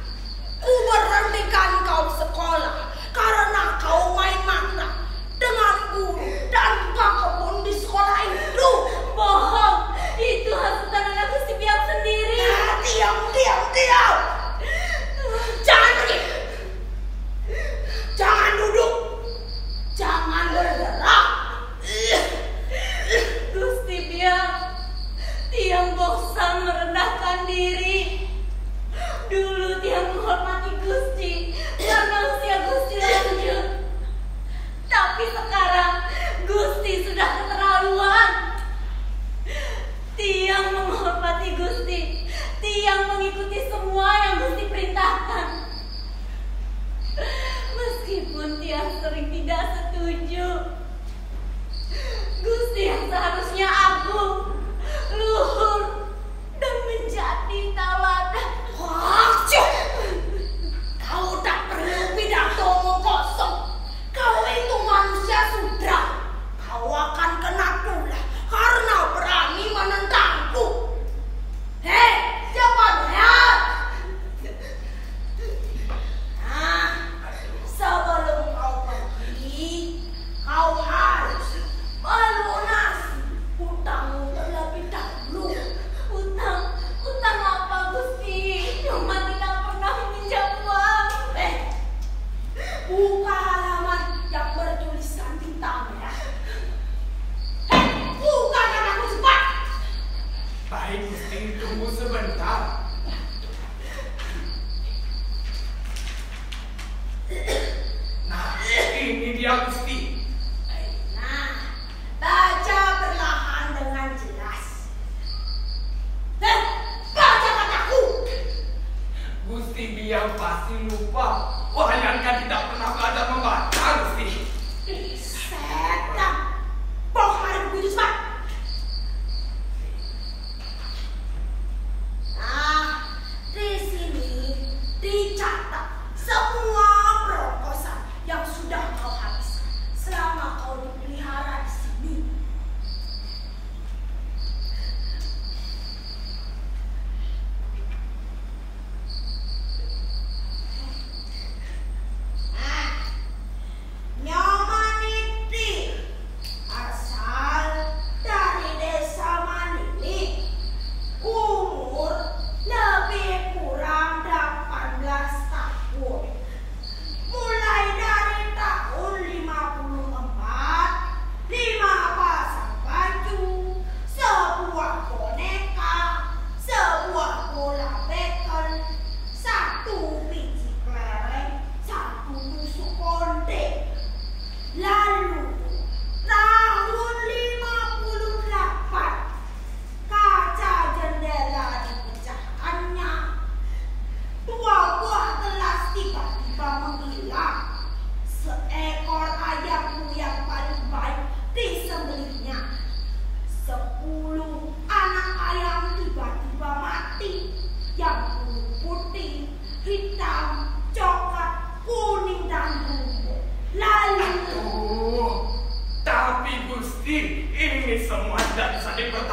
Ku berhentikan kau sekolah karena kau main mata dengan guru dan buka kebun di sekolah itu. Bohong. Itu hasutan anak Gusti Biang sendiri. Diam. Jangan pergi. Jangan duduk. Jangan bergerak. Gusti Biang, Tiang bosan merendahkan diri. Dulu Tiang menghormati Gusti karena usia Gusti lanjut. Tapi sekarang Gusti sudah keterlaluan. Tiang menghormati Gusti. Tiang mengikuti semua yang Gusti perintahkan. Meskipun Tiang sering tidak setuju. Gusti yang seharusnya agung, luhur, dan menjadi tawadan. Kau tak perlu pidato kosong. Kau itu manusia sudah. Kau akan kena pula karena berani menentangku. Hei, siapa lihat? Nah, sebelum kau pergi,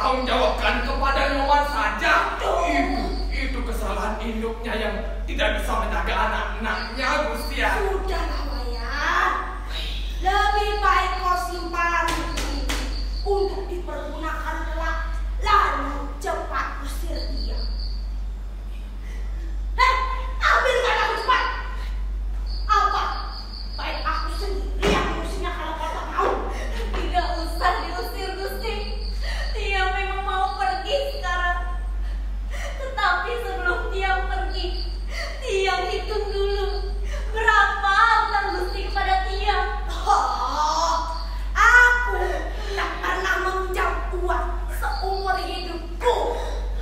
pertanggungjawabkan kepada Nyoman saja. Itu kesalahan induknya yang tidak bisa menjaga anak-anaknya, Gusti ya. Sudahlah, Wayan. Lebih baik kau simpan ini untuk dipergunakan kelak, lalu cepat usir dia. Hei, ambilkan aku cepat. Apa? Baik aku sendiri yang mengusirnya kalau kau tak mau. Tidak usah diusir, Gusti. Dia memang mau pergi sekarang. Tetapi sebelum dia pergi, dia hitung dulu berapa utang Gusti kepada dia. Oh, aku tak pernah meminjam uang seumur hidupku.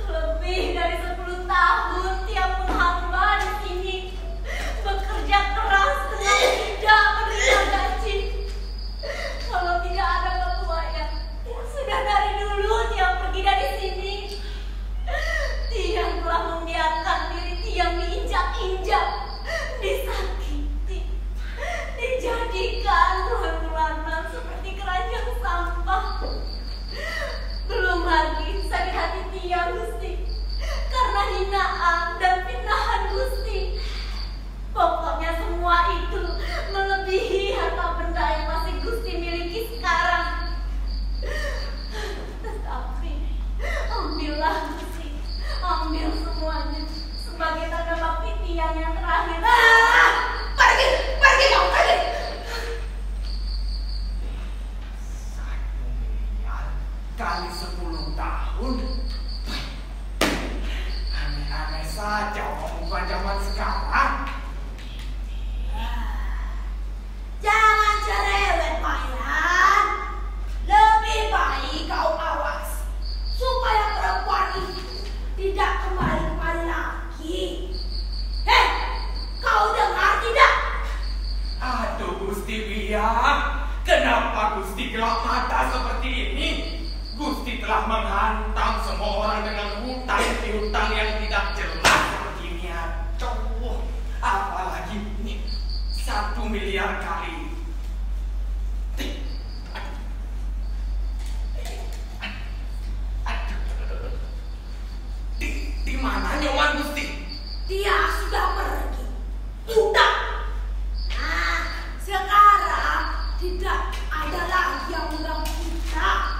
Lebih dari 10 tahun tiap menghamba di sini bekerja keras dengan tidak menerima gaji. Kalau tidak ada Bapak Wayan, sudah dari dulu dia pergi dari sini. Dia telah membiarkan diri dia diinjak-injak, disakiti, dijadikan tuan-tuanan seperti keranjang sampah. Belum lagi sakit hati dia, Gusti, karena hinaan dan fitnahan Gusti. Pokoknya semua itu melebihi harta benda yang masih Gusti miliki sekarang. Tetapi ambillah Gusti, ambil semuanya sebagai tanda bakti tiang yang terakhir. Pergi kau, pergi. 1 miliar kali 10 tahun. Aneh-aneh saja orang zaman sekarang. Jangan cerewet, Wayan. Lebih baik kau awas supaya perempuan itu tidak kembali lagi. Hei, kau dengar tidak? Aduh Gusti Biang, kenapa Gusti gelap mata seperti ini? Gusti telah menghantam semua orang dengan hutang piutang yang tidak jelas seperti ini. Aduh, apalagi ini 1 miliar kali. Di mana Nyoman Gusti? Dia sudah pergi. Udah. Nah, sekarang tidak ada lagi yang mengganggu kita.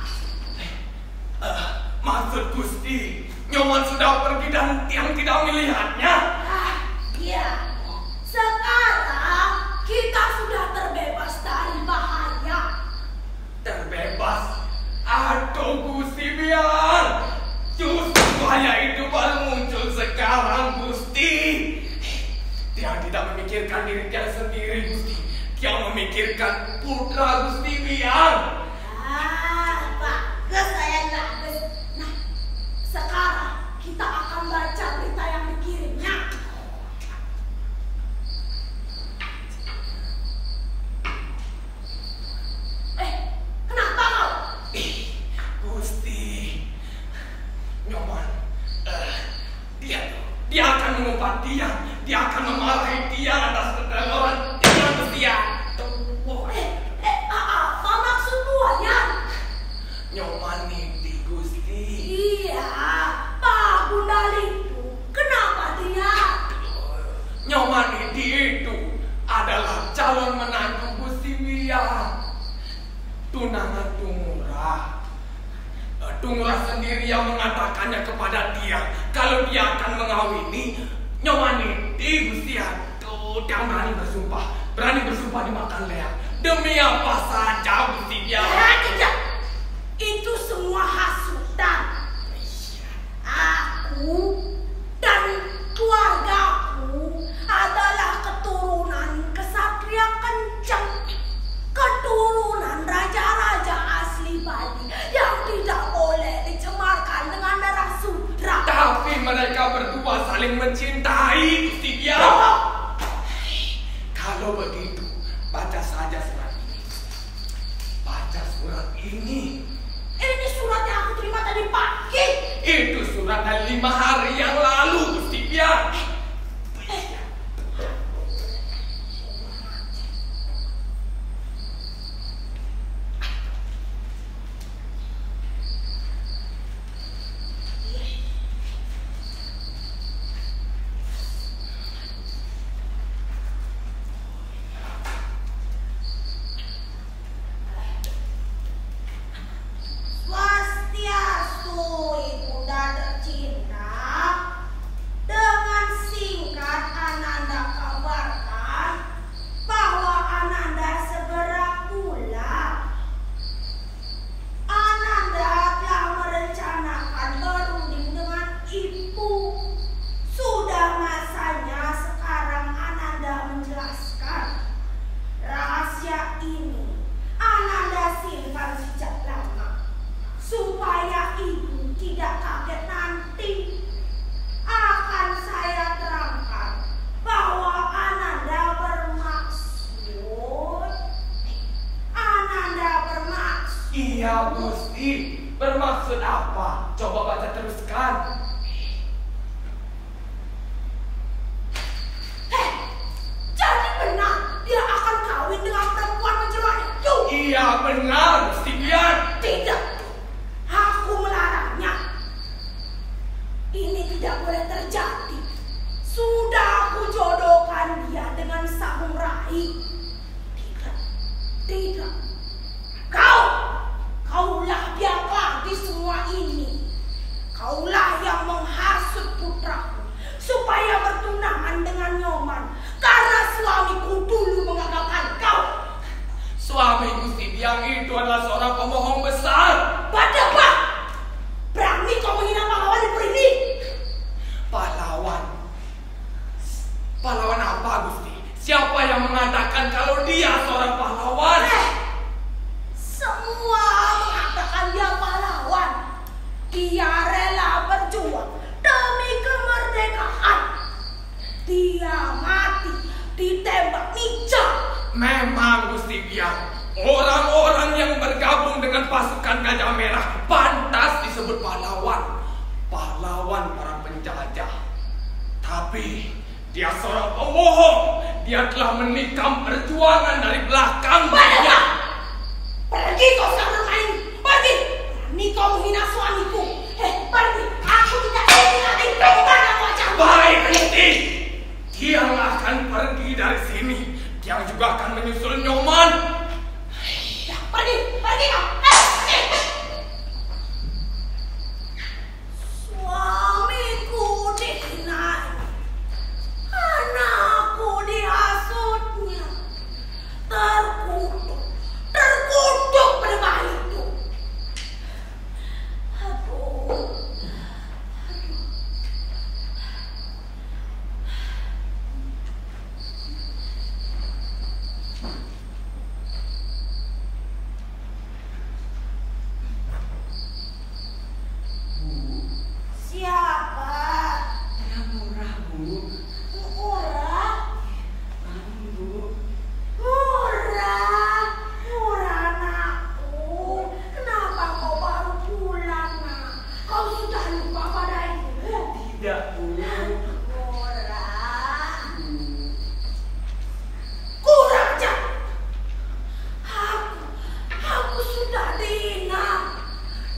Maksud Gusti, Nyoman sudah pergi dan Tiang tidak melihatnya? Iya. Sekarang kita sudah terbebas dari bahaya. Terbebas? Aduh Gusti Biang, justru bahaya itu baru muncul sekarang Gusti. Tiang tidak memikirkan diri Tiang sendiri Gusti, Tiang memikirkan putra Gusti Biang. Bagus sayang, bagus. Nah, sekarang kita akan baca berita yang dikirimnya. Kenapa kau? Gusti, Nyoman, dia akan mengumpat dia akan memarahi dia atas keteroran dia Gusti ya. Apa maksudmu, Wayan? Nyoman niti Gusti. Iya, Pak Gundal itu kenapa dia? Nyoman niti itu adalah calon menantu Gusti Biang, tunangan Tungurah. Tungurah sendiri yang mengatakannya kepada dia kalau dia akan mengawini Nyoman niti Gusti. Aduh, dia berani bersumpah dimakan leak. Demi apa saja Gusti Biang? Tidak. Itu semua hasutan. Aku dan keluargaku adalah keturunan kesatria kencang, keturunan raja-raja asli Bali yang tidak boleh dicemarkan dengan darah sudra. Tapi mereka berdua saling mencintai Gusti Biang. Kalau begitu, baca saja surat ini. Baca surat ini. Ini surat yang aku terima tadi pagi. Itu surat dari 5 hari yang lalu, Gusti Biang. Iya Gusti, bermaksud apa? Coba baca teruskan. Jadi benar dia akan kawin dengan perempuan menjelma itu? Iya benar Gusti Biar. Tidak, aku melarangnya. Ini tidak boleh terjadi. Sudah aku jodohkan dia dengan samurai. Tidak. Kaulah biang lagi semua ini. Kaulah yang menghasut putraku supaya bertunangan dengan Nyoman karena suamiku dulu mengagalkan kau. Suami Gusti Biang itu adalah seorang pemohong besar. Badapa, berani kau menghina pahlawan di ini? Pahlawan apa Gusti? Siapa yang mengatakan kalau dia seorang pahlawan? Semua mengatakan dia pahlawan. Dia rela berjuang demi kemerdekaan. Dia mati ditembak Nica. Memang Gusti Biang, orang-orang yang bergabung dengan pasukan Gajah Merah pantas disebut pahlawan. Pahlawan para penjajah. Tapi dia seorang pemohong. Dia telah menikam perjuangan dari belakang. Pergi kau sekarang bermain. Pergi. Berani kau menghina suamiku. Pergi. Aku tidak ingin nanti kemana wajahmu. Baik Gusti. Dia akan pergi dari sini. Dia juga akan menyusul Nyoman. Pergi kau. Suamiku dihinai. Anakku dihasutnya. Terkutuk pada itu. Aduh. Siapa? Ya murah Bu. Murah? Murah anakku. Kenapa kau baru pulang nak? Kau sudah lupa pada ibu? Tidak Bu. Murah. Kurang ajar. Aku sudah dihina,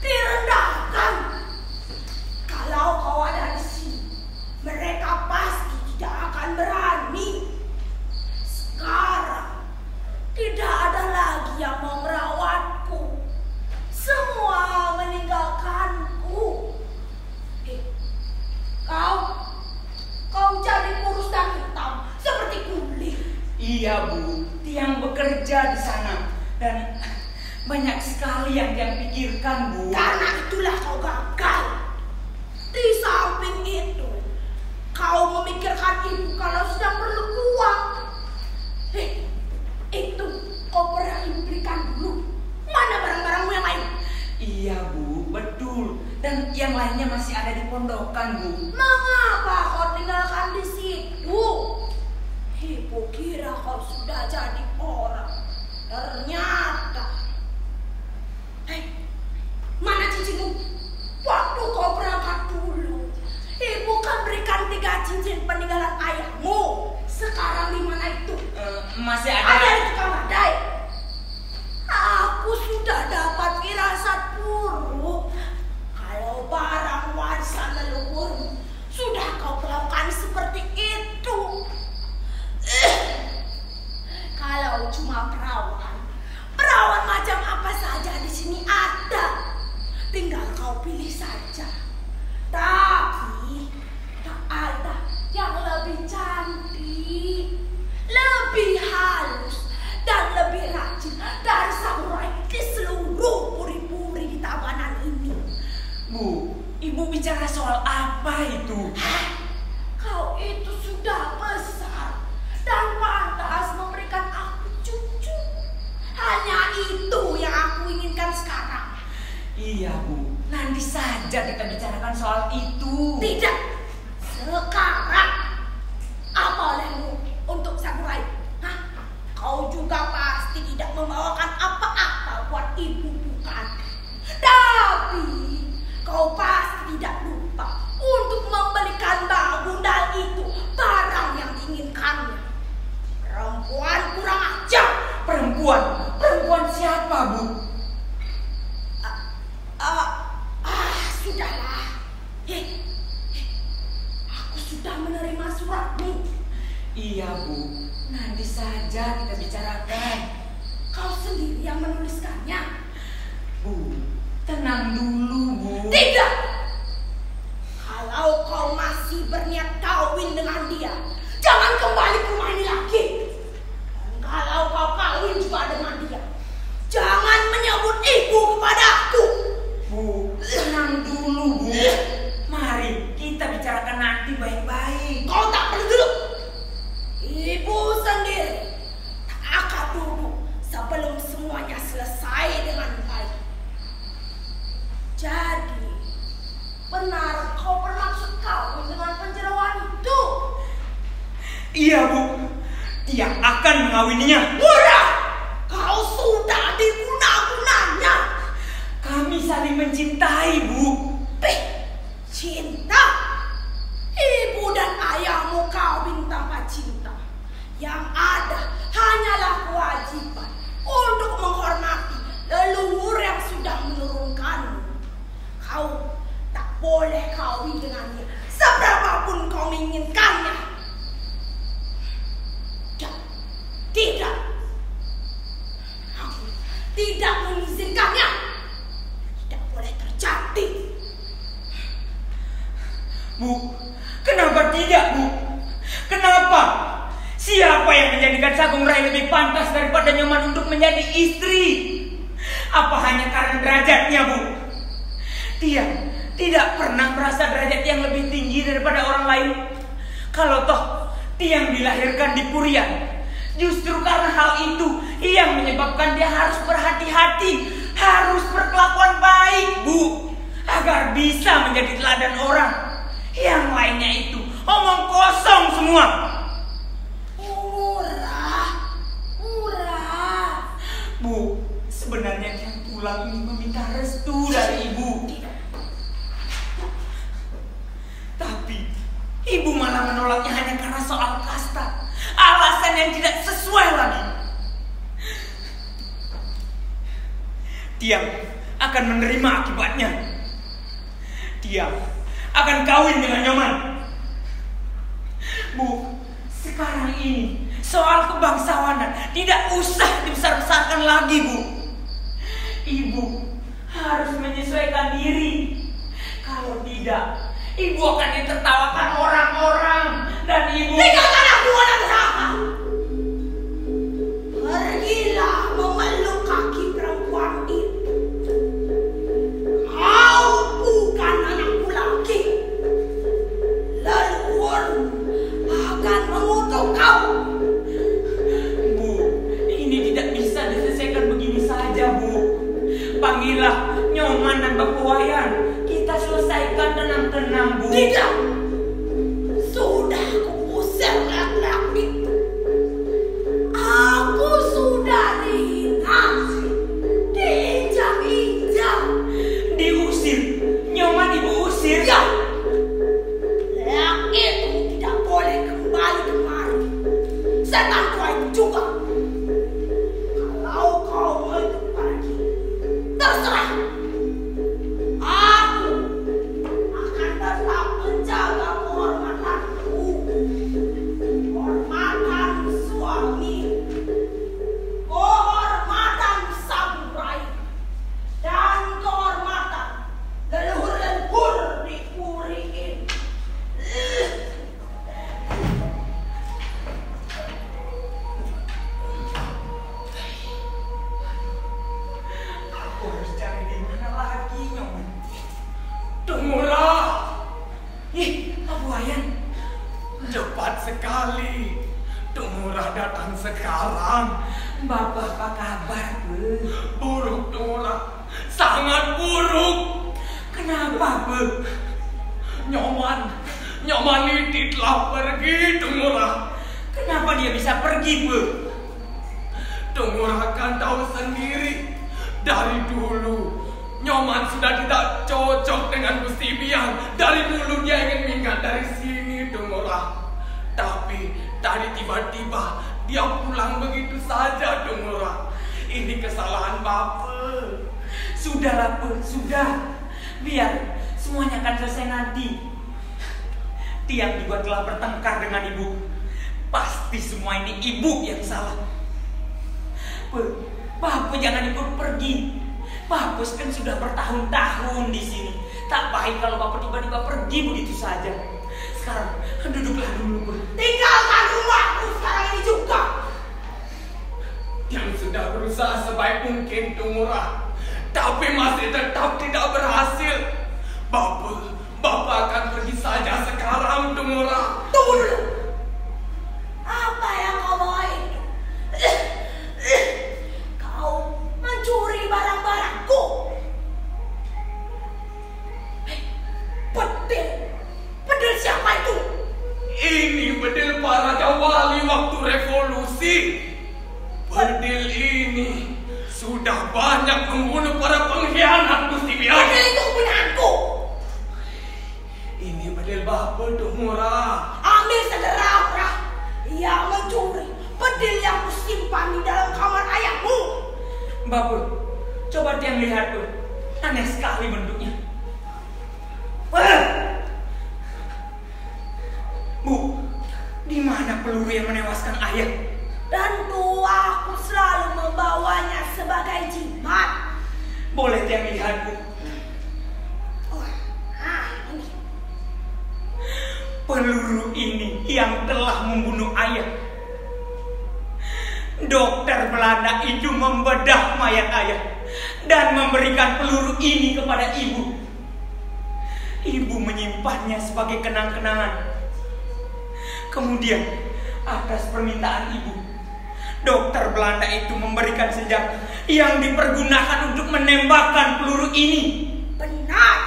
direndahkan. Kalau kau ada di sini, mereka pasti tidak akan berani. Sekarang tidak ada lagi yang mau merawatku. Semua meninggalkanku. Kau jadi kurus dan hitam seperti kulit. Iya Bu, Tiang bekerja di sana dan banyak sekali yang Tiang pikirkan Bu. Karena itulah kau gagal. Di samping itu, kau memikirkan ibu kalau sedang perlu uang. Itu kau pernah ibu berikan dulu. Mana barang-barangmu yang lain? Iya Bu, betul. Dan yang lainnya masih ada di pondokan Bu. Mengapa kau tinggalkan di situ? Ibu kira kau sudah jadi orang. Ternyata. Mana cincinmu? Waktu kau berangkat dulu, ibu kan berikan 3 cincin peninggalan ayahmu. Sekarang di mana itu? Masih ada. Ada di tukang badai. Aku sudah dapat firasat buruk. Kalau barang warisan leluhurmu sudah kau perlakukan seperti itu. Kalau cuma perawan macam apa saja di sini ada. Tinggal kau pilih saja. Tapi tak ada yang lebih cantik, lebih halus, dan lebih rajin dari samurai di seluruh puri-puri di Tabanan ini. Bu, Ibu bicara soal apa itu? Kau itu sudah besar dan pantas memberikan aku cucu. Hanya itu yang aku inginkan sekarang. Iya Bu, nanti saja kita bicarakan soal itu. Tidak. Sekarang apa olehmu untuk samurai? Kau juga pasti tidak membawakan apa-apa buat ibu bukan? Bu? Sudahlah. Aku sudah menerima suratmu. Iya Bu, nanti saja kita bicarakan. Kau sendiri yang menuliskannya. Bu, tenang dulu Bu. Tidak. Kalau kau masih berniat kawin dengan dia, jangan kembali ke rumah ini lagi. Dan kalau kau kawin juga dengan dia, jangan menyebut ibu kepadaku. Bu, tenang dulu Bu. Mari kita bicarakan nanti baik-baik. Kau tak perlu duduk. Ibu sendiri tak akan duduk sebelum semuanya selesai dengan baik. Jadi, benar kau bermaksud kawin dengan penjarawan itu? Iya Bu, dia akan mengawininya. Murah! Kau sudah diguna-gunanya. Kami saling mencintai Bu. Cinta? Ibu dan ayahmu kawin tanpa cinta. Yang ada hanyalah kewajiban untuk menghormati leluhur yang sudah menurunkanmu. Kau tak boleh kawin dengannya seberapapun kau menginginkannya. Tidak. Aku tidak mengizinkannya. Tidak boleh terjadi. Bu, kenapa tidak Bu? Kenapa? Siapa yang menjadikan Sagung Rai lebih pantas daripada Nyoman untuk menjadi istri? Apa hanya karena derajatnya Bu? Dia tidak pernah merasa derajat yang lebih tinggi daripada orang lain. Kalau toh Tiang dilahirkan di Purian, justru karena hal itu yang menyebabkan dia harus berhati-hati, harus berkelakuan baik Bu, agar bisa menjadi teladan orang. Yang lainnya itu omong kosong semua. Murah. Bu, sebenarnya Tiang pulang ini meminta restu dari Ibu. Tapi Ibu malah menolaknya hanya karena soal kasta. Alasan yang tidak sesuai lagi. Tiang akan menerima akibatnya. Tiang akan kawin dengan Nyoman. Bu, sekarang ini soal kebangsawanan tidak usah dibesar-besarkan lagi Bu. Ibu harus menyesuaikan diri. Kalau tidak, Ibu akan ditertawakan orang-orang. Dan Ibu... Tinggalkan aku, anak neraka. Pergilah memeluk kaki perempuan itu. Kau bukan anakku lagi. Leluhurmu akan mengutuk kau. Bu, ini tidak bisa diselesaikan begini saja Bu. Panggillah Nyoman dan Bapak Wayan. Kita selesaikan tenang-tenang Bu. Tidak. Sudah kuusir laki-laki itu. Aku sudah dihina, diinjak-injak. Diusir? Nyoman Ibu usir? Ya. Laki itu tidak boleh kembali kemari. Setan tua itu juga. Kalau kau mau ikut pergi, terserah. Aku akan tetap menjaga kehormatanku, kehormatan suami, kehormatan samurai, dan kehormatan leluhur-leluhur di Puri ini. Aku harus cari di mana lagi Nyoman. Tunggulah. Bapak Wayan. Cepat sekali. Tumurah datang sekarang. Bapak apa kabar Bu? Buruk Tumurah, sangat buruk. Kenapa Bu? Nyoman itu telah pergi Tumurah. Kenapa dia bisa pergi Bu? Tumurah kan tahu sendiri. Dari dulu Nyoman sudah tidak cocok dengan Gusti Biang. Dari dulu dia ingin minggat dari sini Tumurah. Tapi tadi tiba-tiba dia pulang begitu saja Tumurah. Ini kesalahan Bapak. Sudahlah, Pe, sudah. Biar semuanya akan selesai nanti. Tiang juga telah bertengkar dengan ibu. Pasti semua ini ibu yang salah. Pe, Bapak jangan ikut pergi. Bapak kan sudah bertahun-tahun di sini. Tak baik kalau Bapak tiba-tiba pergi begitu saja. Sekarang duduklah dulu, Pe. Tinggalkan rumahku sekarang ini juga. Yang sudah berusaha sebaik mungkin Tungura, tapi masih tetap tidak berhasil. Bapak akan pergi saja sekarang, Tungura. Tunggu dulu. Apa yang kau bawa itu? Kau mencuri barang-barangku. Bedil siapa itu? Ini bedil para Jawali waktu revolusi. Bedil ini sudah banyak membunuh para pengkhianat, Gusti Biar. Bedil itu punya-aku. Ini bedil Bapak, Tungura. Ambil segera. Ia mencuri bedil yang kusimpan di dalam kamar ayahmu. Bapak, coba Tiang lihat, Bu. Aneh sekali bentuknya. Bu, di mana peluru yang menewaskan ayah? Tentu aku selalu membawanya sebagai jimat. Boleh Tiang lihat, Bu? Ini. Peluru ini yang telah membunuh ayah. Dokter Belanda itu membedah mayat ayah dan memberikan peluru ini kepada ibu. Ibu menyimpannya sebagai kenang-kenangan. Kemudian, atas permintaan ibu, dokter Belanda itu memberikan senjata yang dipergunakan untuk menembakkan peluru ini. Benar.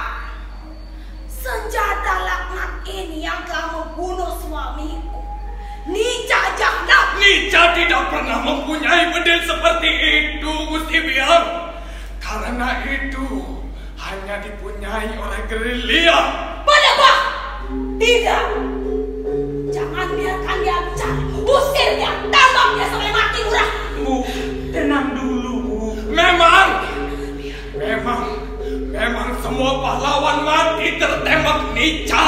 Senjata laknat ini yang telah membunuh suamiku, Nica Jahnab. Nica tidak pernah mempunyai bedil seperti itu, Gusti Biar. Karena itu hanya dipunyai oleh gerilya. Menebak! Tidak. Jangan biarkan dia bicara. Usir dia, tembak dia sampai mati, Lurah. Bu, tenang dulu, Bu. Memang semua pahlawan mati tertembak Nica.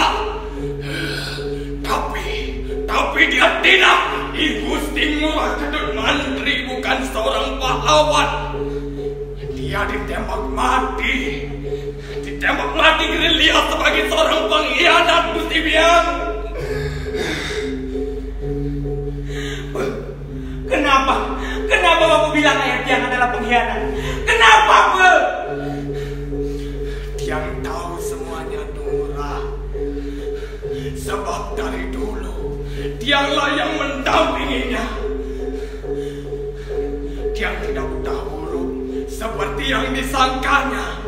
Tapi dia tidak. Gusti Ngurah Kedut Mantri bukan seorang pahlawan. Dia ditembak mati. Ditembak mati gerilya sebagai seorang pengkhianat, Gusti Biar. Kenapa Bapak bilang ayah Tiang adalah pengkhianat? Kenapa, Bu? Tiang tahu semuanya, Tungura. Sebab dari dulu Tianglah yang mendampinginya. Tiang tidak buta huruf seperti yang disangkanya.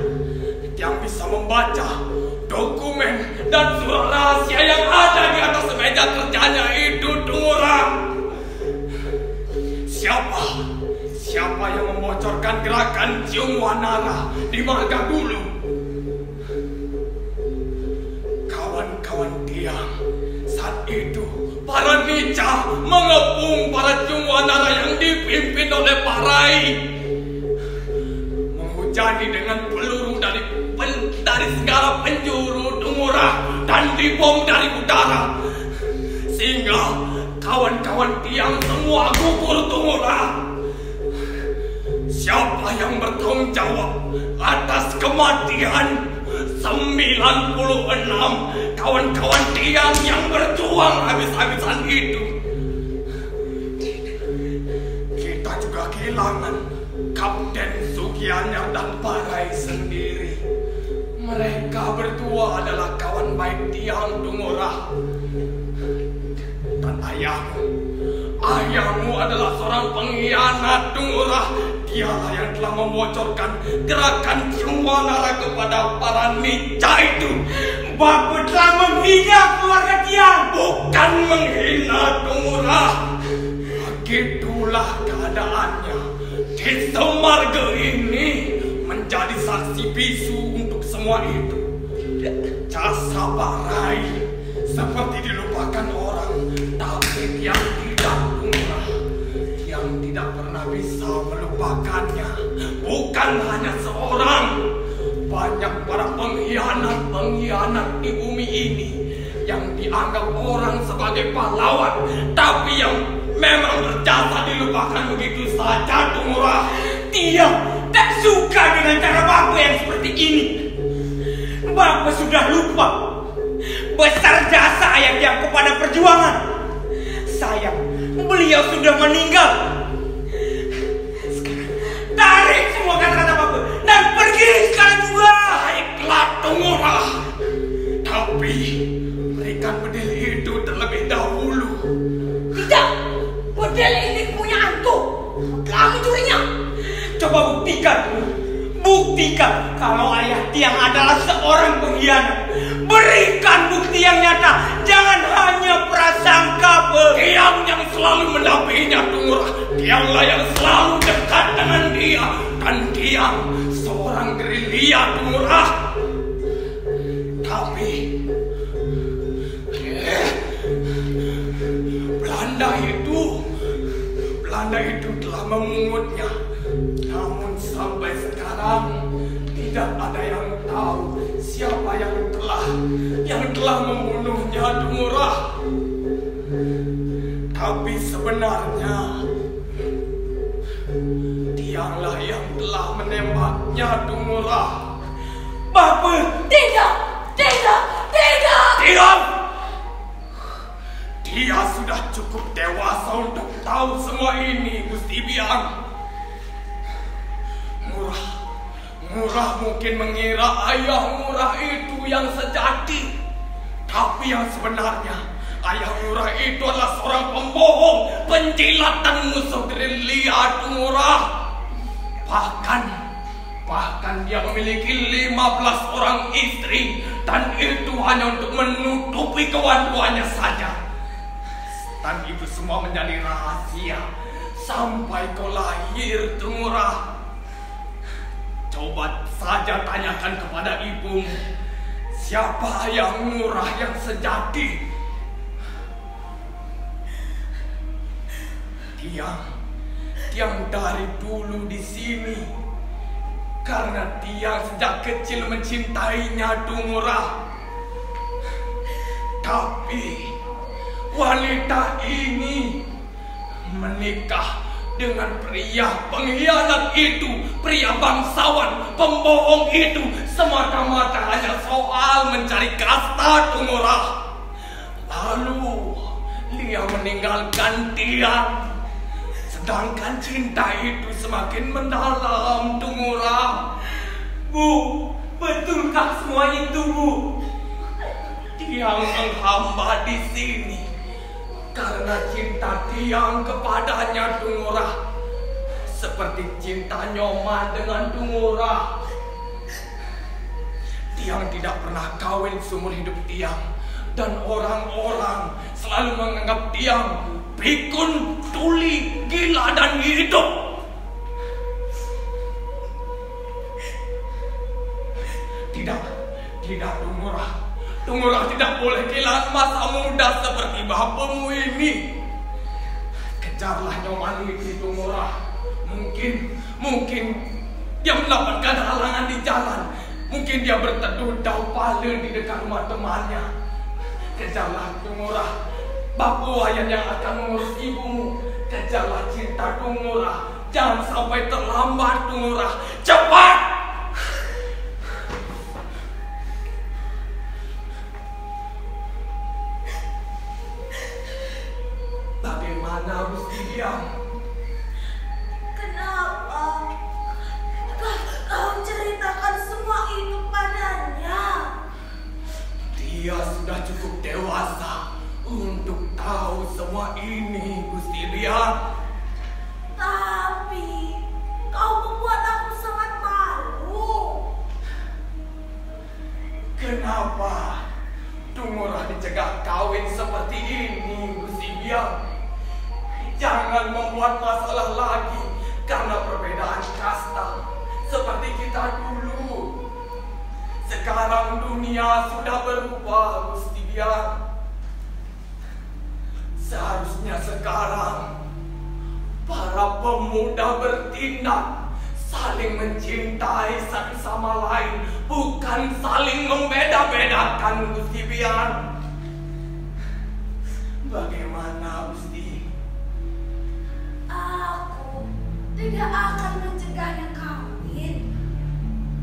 Tiang bisa membaca dokumen dan surat rahasia yang ada di atas meja kerjanya itu, Tungura. Siapa yang membocorkan gerakan Cium Wanara di Marga dulu? Kawan-kawan Tiang saat itu para Nica mengepung para Cium Wanara yang dipimpin oleh Parai, menghujani dengan peluru dari segala penjuru, Tungura, dan dibom dari udara, sehingga kawan-kawan Tiang semua gugur, Tungura. Siapa yang bertanggung jawab atas kematian 96 kawan-kawan Tiang yang berjuang habis-habisan itu? Kita juga kehilangan Kapten Sugianyar dan Parai sendiri. Mereka berdua adalah kawan baik Tiang, Tungura. Dan ayahmu adalah seorang pengkhianat, Tungura. Dialah yang telah membocorkan gerakan Cium Wanara kepada para Nica itu. Bapak telah menghina keluarga Tiang. Bukan menghina, Tungura. Begitulah keadaannya. Desa Marga ini menjadi saksi bisu untuk semua itu. Jasa Parai seperti dilupakan orang, tapi yang tidak, Tungura, yang tidak pernah bisa melupakan melupakannya. Bukan hanya seorang, banyak para pengkhianat di bumi ini yang dianggap orang sebagai pahlawan, tapi yang memang berjasa dilupakan begitu saja, Tumurah. Dia tak suka dengan cara Bapak yang seperti ini. Bapak sudah lupa besar jasa ayah kepada perjuangan. Sayang, beliau sudah meninggal. Sekarang, tarik semua kata-kata Bapak dan pergi sekarang juga. Baiklah, Tumurah. Tapi berikan bedil itu terlebih dahulu. Tidak, bedil ini punya antum. Kamu curinya. Coba buktikan kalau ayah Tiang adalah seorang pengkhianat. Berikan bukti yang nyata, jangan hanya prasangka. Tiang yang selalu mendampinginya, Tumurah. Tianglah yang selalu dekat dengan dia, dan Tiang seorang gerilya, Tumurah. Tapi Belanda itu telah memungutnya. Namun sampai sekarang tidak ada yang tahu siapa yang telah membunuhnya, Tumurah. Tapi sebenarnya Tianglah yang telah menembaknya, Tumurah. Bapak, tidak. Diam! Dia sudah cukup dewasa untuk tahu semua ini, Gusti Biang. Murah mungkin mengira ayah Murah itu yang sejati. Tapi yang sebenarnya, ayah Murah itu adalah seorang pembohong, penjilat dan musuh gerilya, Murah. Bahkan dia memiliki 15 orang istri, dan itu hanya untuk menutupi kewaduannya saja. Dan itu semua menjadi rahasia sampai kau lahir, Tumurah. Coba saja tanyakan kepada ibumu, siapa ayah Murah yang sejati. Tiang dari dulu di sini karena Tiang sejak kecil mencintainya, Tumurah. Tapi wanita ini menikah dengan pria pengkhianat itu, pria bangsawan, pembohong itu, semata-mata hanya soal mencari kasta, Tumurah. Lalu dia meninggalkan Tiang. Sedangkan cinta itu semakin mendalam, Tumurah. Bu, betulkah semua itu, Bu? Tiang menghamba di sini karena cinta Tiang kepadanya, Tumurah, seperti cinta Nyoman dengan Tumurah. Tiang tidak pernah kawin seumur hidup Tiang, dan orang-orang selalu menganggap Tiang pikun, tuli, gila, dan hidup. Tidak, Tumurah. Tumurah tidak boleh kehilangan masa muda seperti bapamu ini. Kejarlah Nyoman itu, Tumurah. Mungkin dia mendapatkan halangan di jalan. Mungkin dia berteduh daun pale di dekat rumah temannya. Kejarlah, Tumurah. Bapu Wayan yang akan mengurus ibumu. Kejarlah cinta, Tumurah. Jangan sampai terlambat, Tumurah. Cepat! Bagaimana, Gusti Biang? Kenapa kau ceritakan semua itu padanya? Dia sudah cukup dewasa untuk tahu semua ini, Gusti Biang. Tapi kau membuat aku sangat malu. Kenapa Tumurah dicegah kawin seperti ini, Gusti Biang? Jangan membuat masalah lagi karena perbedaan kasta seperti kita dulu. Sekarang dunia sudah berubah, Gusti Biang. Seharusnya sekarang para pemuda bertindak saling mencintai satu sama lain, bukan saling membeda-bedakan, Gusti Biar. Bagaimana, Gusti? Aku tidak akan mencegahnya kawin.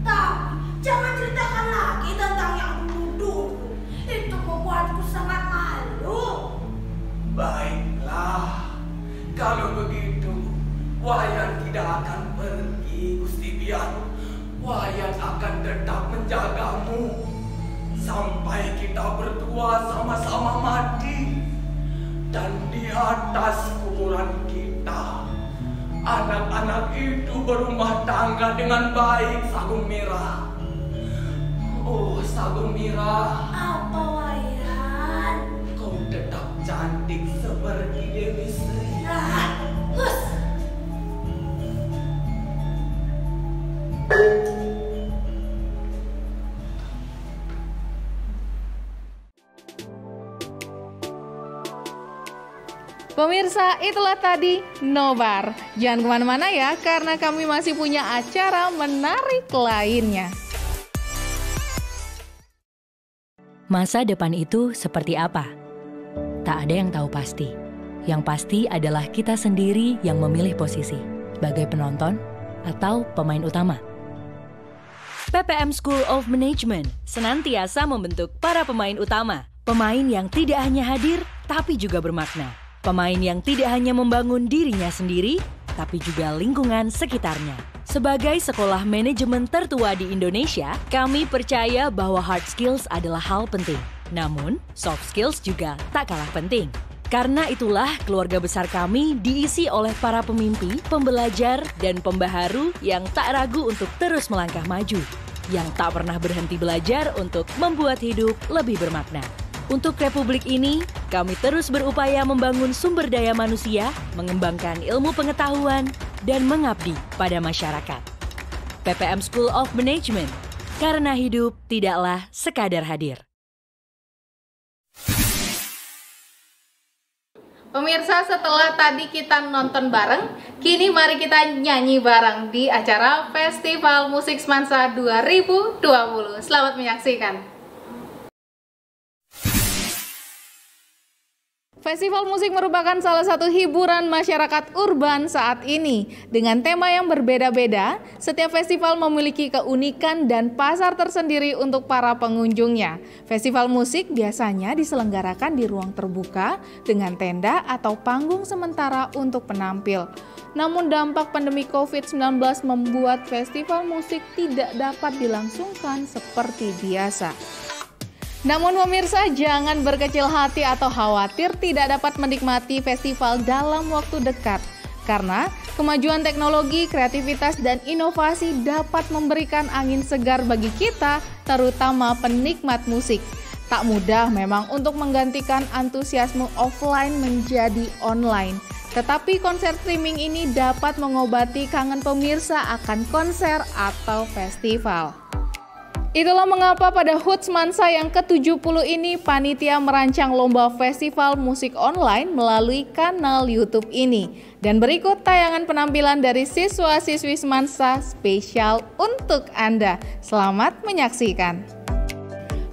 Tapi jangan ceritakan lagi tentang yang dulu-dulu. Itu membuatku sangat malu. Baiklah, kalau begitu Wayan tidak akan pergi, Gusti Biar. Wayan akan tetap menjagamu sampai kita berdua sama-sama mati. Dan di atas kuburan kita, anak-anak itu berumah tangga dengan baik, Sagung Mira. Oh, Sagung Mira. Apa, Wayan? Kau tetap cantik seperti Dewi Sri. Hus. Pemirsa, itulah tadi Nobar. Jangan kemana-mana ya, karena kami masih punya acara menarik lainnya. Masa depan itu seperti apa? Tak ada yang tahu pasti. Yang pasti adalah kita sendiri yang memilih posisi, sebagai penonton atau pemain utama. PPM School of Management senantiasa membentuk para pemain utama. Pemain yang tidak hanya hadir, tapi juga bermakna. Pemain yang tidak hanya membangun dirinya sendiri, tapi juga lingkungan sekitarnya. Sebagai sekolah manajemen tertua di Indonesia, kami percaya bahwa hard skills adalah hal penting. Namun, soft skills juga tak kalah penting. Karena itulah keluarga besar kami diisi oleh para pemimpi, pembelajar, dan pembaharu yang tak ragu untuk terus melangkah maju. Yang tak pernah berhenti belajar untuk membuat hidup lebih bermakna. Untuk Republik ini, kami terus berupaya membangun sumber daya manusia, mengembangkan ilmu pengetahuan, dan mengabdi pada masyarakat. PPM School of Management, karena hidup tidaklah sekadar hadir. Pemirsa, setelah tadi kita nonton bareng, kini mari kita nyanyi bareng di acara Festival Musik Semansa 2020. Selamat menyaksikan. Festival musik merupakan salah satu hiburan masyarakat urban saat ini. Dengan tema yang berbeda-beda, setiap festival memiliki keunikan dan pasar tersendiri untuk para pengunjungnya. Festival musik biasanya diselenggarakan di ruang terbuka dengan tenda atau panggung sementara untuk penampil. Namun dampak pandemi COVID-19 membuat festival musik tidak dapat dilangsungkan seperti biasa. Namun pemirsa, jangan berkecil hati atau khawatir tidak dapat menikmati festival dalam waktu dekat. Karena kemajuan teknologi, kreativitas, dan inovasi dapat memberikan angin segar bagi kita, terutama penikmat musik. Tak mudah memang untuk menggantikan antusiasme offline menjadi online. Tetapi konser streaming ini dapat mengobati kangen pemirsa akan konser atau festival. Itulah mengapa pada HUT Semansa yang ke-70 ini panitia merancang lomba festival musik online melalui kanal YouTube ini. Dan berikut tayangan penampilan dari siswa-siswi Semansa spesial untuk Anda. Selamat menyaksikan.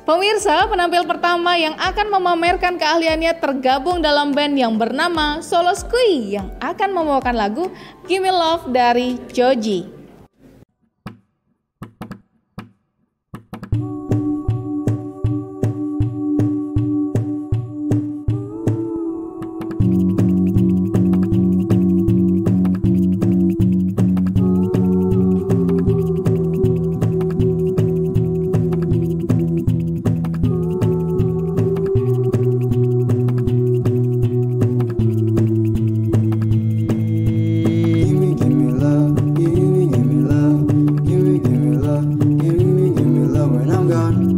Pemirsa, penampil pertama yang akan memamerkan keahliannya tergabung dalam band yang bernama Solo Squee yang akan membawakan lagu Gimme Love dari Joji. When I'm gone.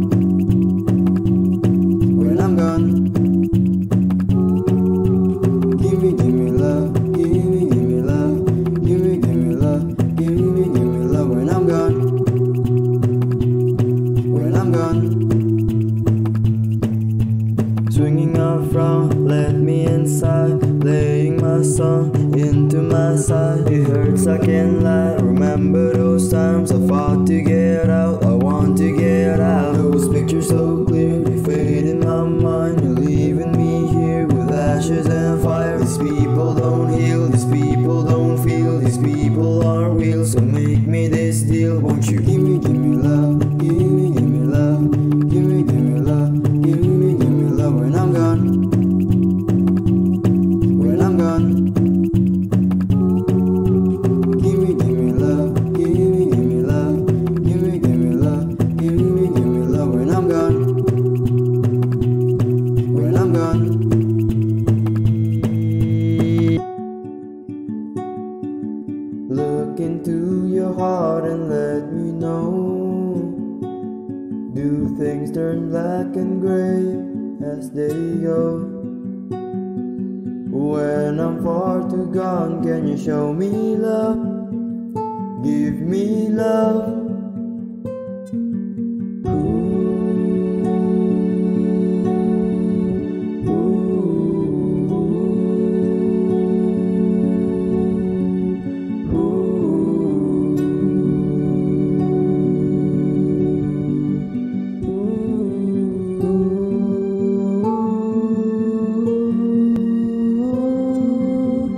hard to get out, I want to get out. Those pictures so clear, they fade in my mind. You're leaving me here with ashes and fire. These people don't heal, these people don't feel, these people aren't real. So make me this deal, won't you? Give me love, give me love, give me love, give me love when I'm gone, when I'm gone. Give me love, give me love, give me love, give me love when I'm gone, when I'm gone. Look into your heart and let me know. Do things turn black and gray as they go? When I'm far too gone, can you show me love? Give me love.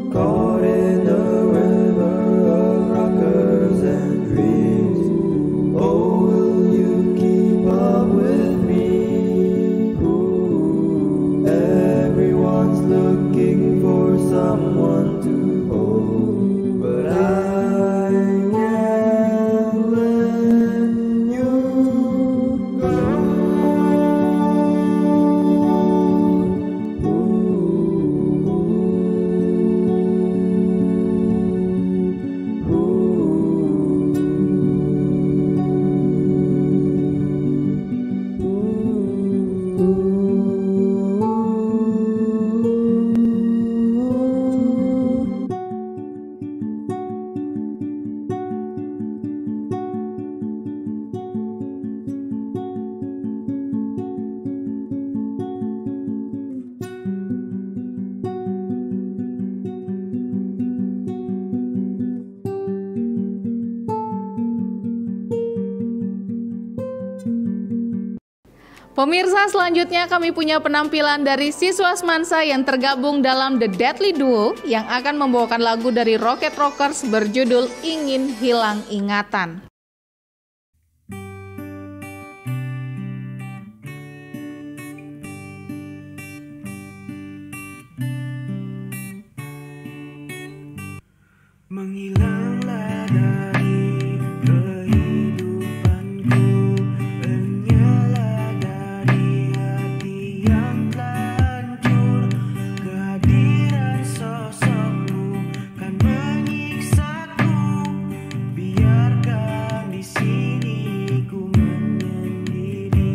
Caught in the river of rockers and dreams. Oh, will you keep up with me? Everyone's looking for someone to hold, but I can't let you go. Pemirsa, selanjutnya kami punya penampilan dari siswa Semansa yang tergabung dalam The Deadly Duo yang akan membawakan lagu dari Rocket Rockers berjudul Ingin Hilang Ingatan. Menghilanglah dari kehidupanku, enyalah dari hati yang telah hancur. Kehadiran sosokmu kan menyiksaku, biarkan di sini ku menyendiri.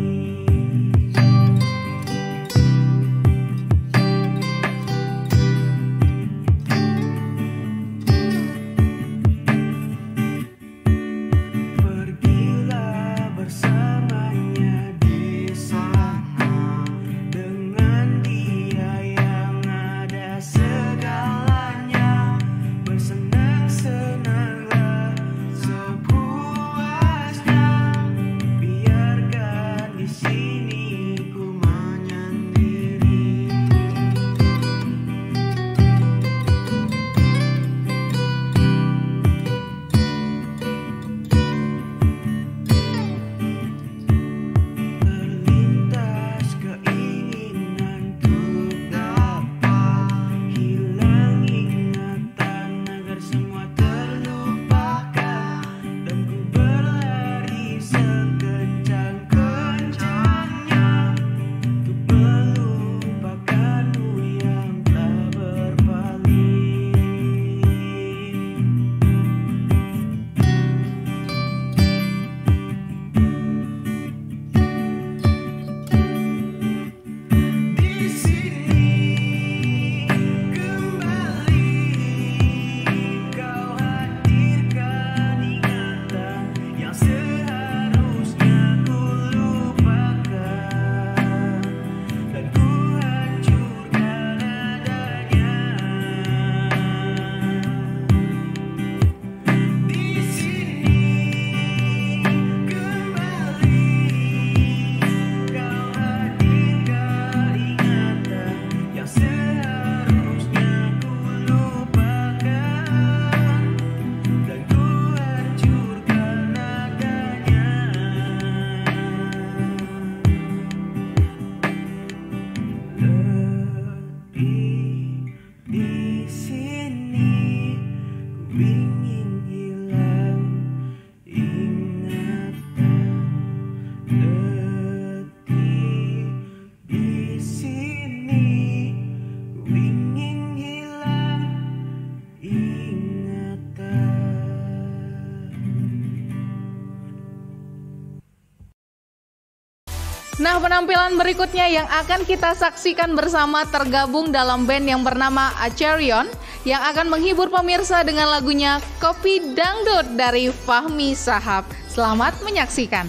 Nah, penampilan berikutnya yang akan kita saksikan bersama tergabung dalam band yang bernama Acharion yang akan menghibur pemirsa dengan lagunya Kopi Dangdut dari Fahmi Sahab. Selamat menyaksikan.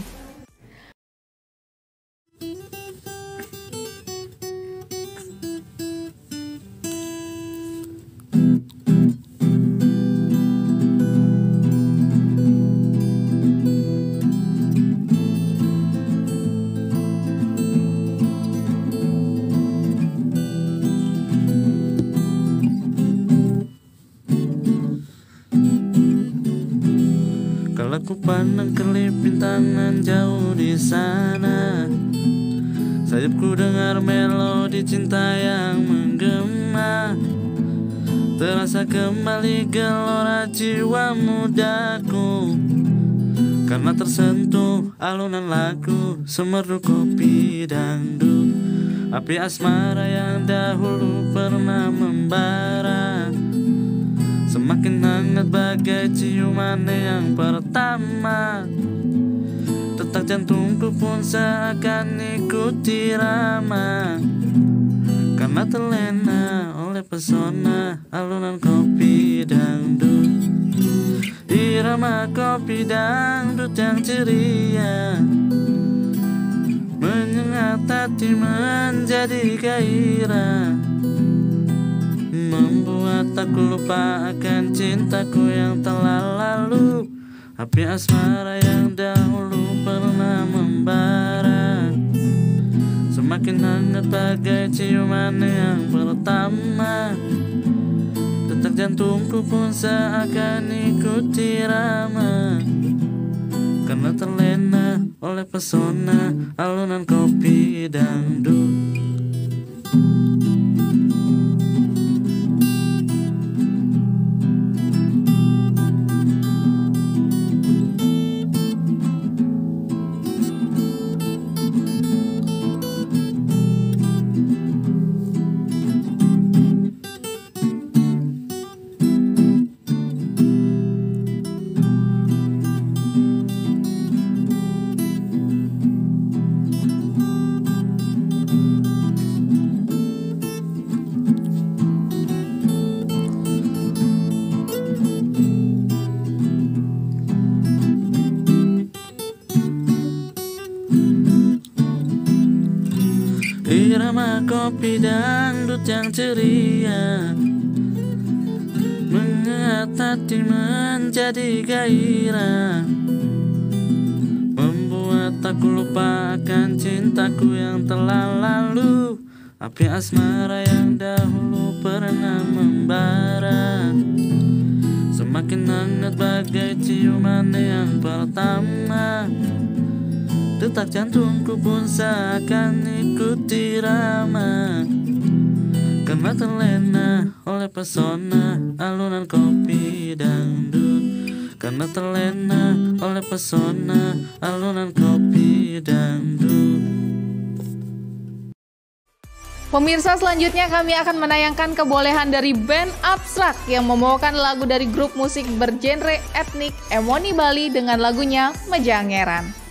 Kalau ku pandang kelip bintangan jauh di sana, sayapku dengar melodi cinta yang menggema. Terasa kembali gelora jiwa mudaku, karena tersentuh alunan lagu semerdu kopi dangdut. Api asmara yang dahulu pernah membara semakin hangat bagai ciuman yang pertama. Detak jantungku pun seakan ikuti irama, karena terlena oleh pesona alunan kopi dangdut. Irama kopi dangdut yang ceria menyengat hati menjadi gairah, membuat aku lupa akan cintaku yang telah lalu. Api asmara yang dahulu pernah membara semakin hangat bagai ciuman yang pertama. Detak jantungku pun seakan ikuti irama, karena terlena oleh pesona alunan kopi dangdut. Irama kopi dangdut yang ceria menyengat hati menjadi gairah, membuat aku lupa akan cintaku yang telah lalu. Api asmara yang dahulu pernah membara semakin hangat bagai ciuman yang pertama. Detak jantungku pun seakan ikuti irama, karena terlena oleh pesona alunan kopi dangdut. Karena terlena oleh pesona alunan kopi dangdut. Pemirsa, selanjutnya kami akan menayangkan kebolehan dari band Abstrak yang membawakan lagu dari grup musik bergenre etnik Emoni Bali dengan lagunya Mejangeran.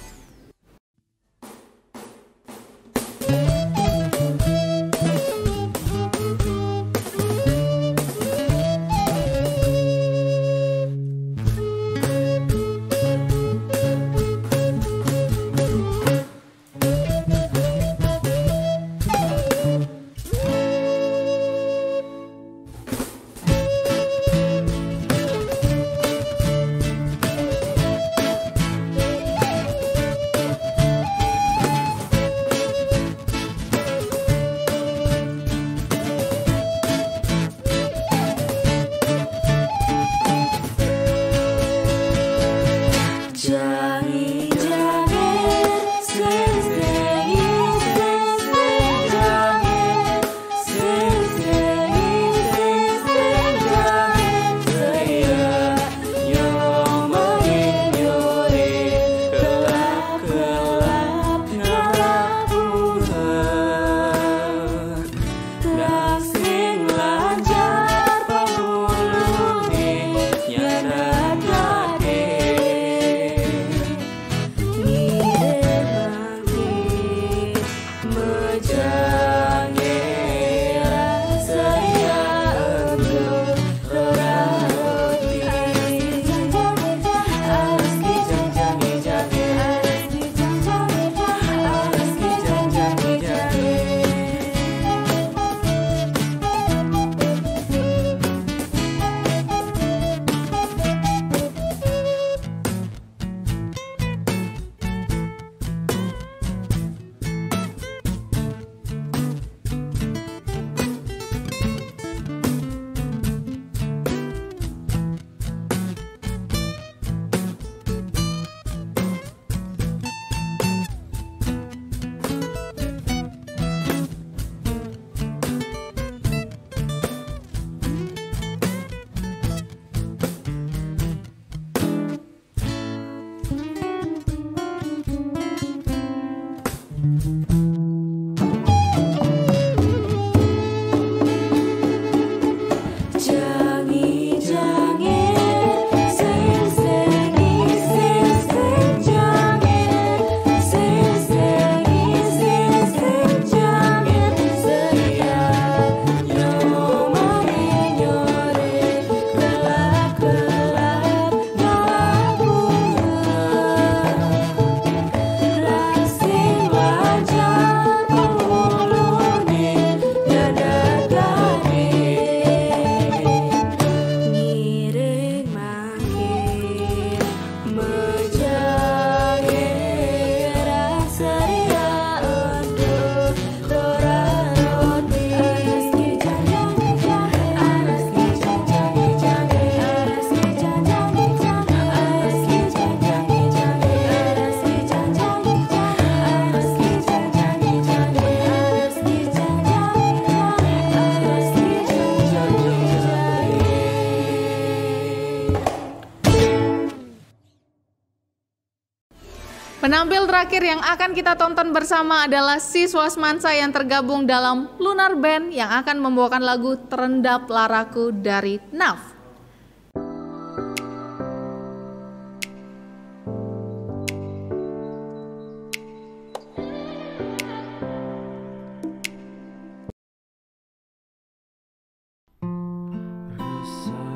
Penampil terakhir yang akan kita tonton bersama adalah siswa Semansa yang tergabung dalam Lunar Band yang akan membawakan lagu Terendap Laraku dari Naf.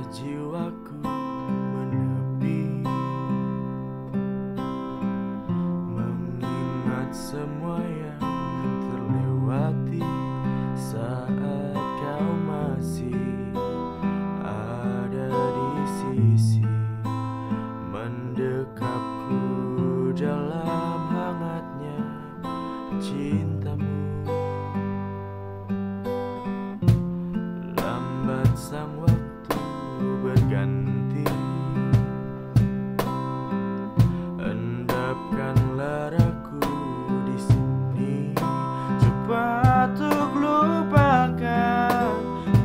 Jiwaku menepi, mengingat semua yang terlewati saat kau masih ada di sisi, mendekapku dalam hangatnya cintamu. Lambat sang berganti, endapkan laraku di sini. Coba untuk lupakan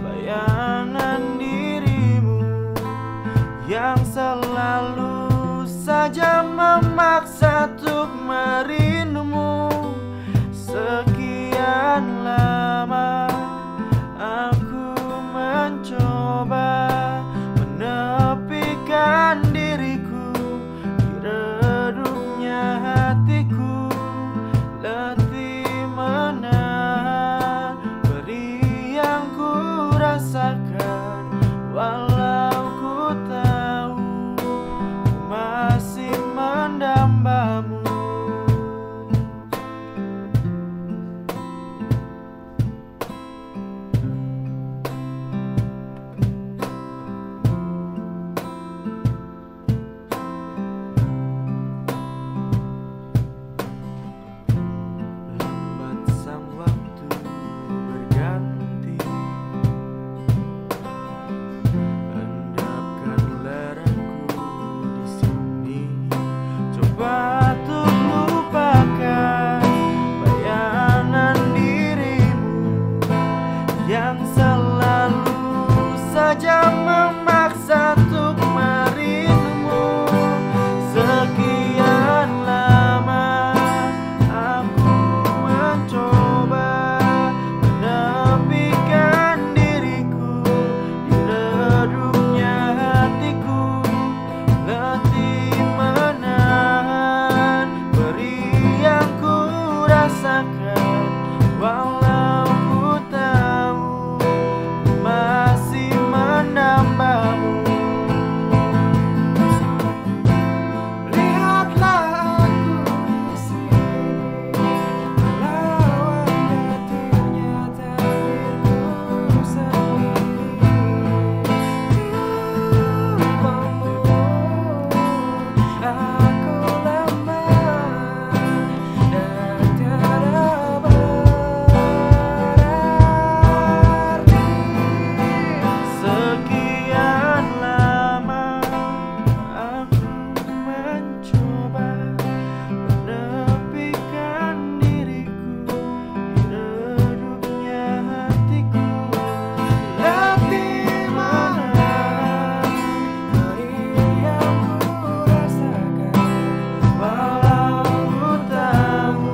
bayangan dirimu yang selalu saja memaksa untuk merindumu. Sekian lama aku mencoba menepikan diriku di redupnya hatiku, letih menahan perih yang ku rasakan, walau ku tahu ku masih mendambamu. Yang selalu saja memaksa untuk merindumu. Sekian lama aku mencoba menepikan diriku di redupnya hatiku, letih menahan perih yang ku rasakan, walau ku tahu masih menambahmu. Lihatlah aku di sini, melawan jatuhnya takdirku sendiri. Tanpamu aku lemah dan tiada berarti. Sekian lama aku mencoba menepikan diriku di redupnya hatiku, letih menahan perih yang ku rasakan, walau ku tahu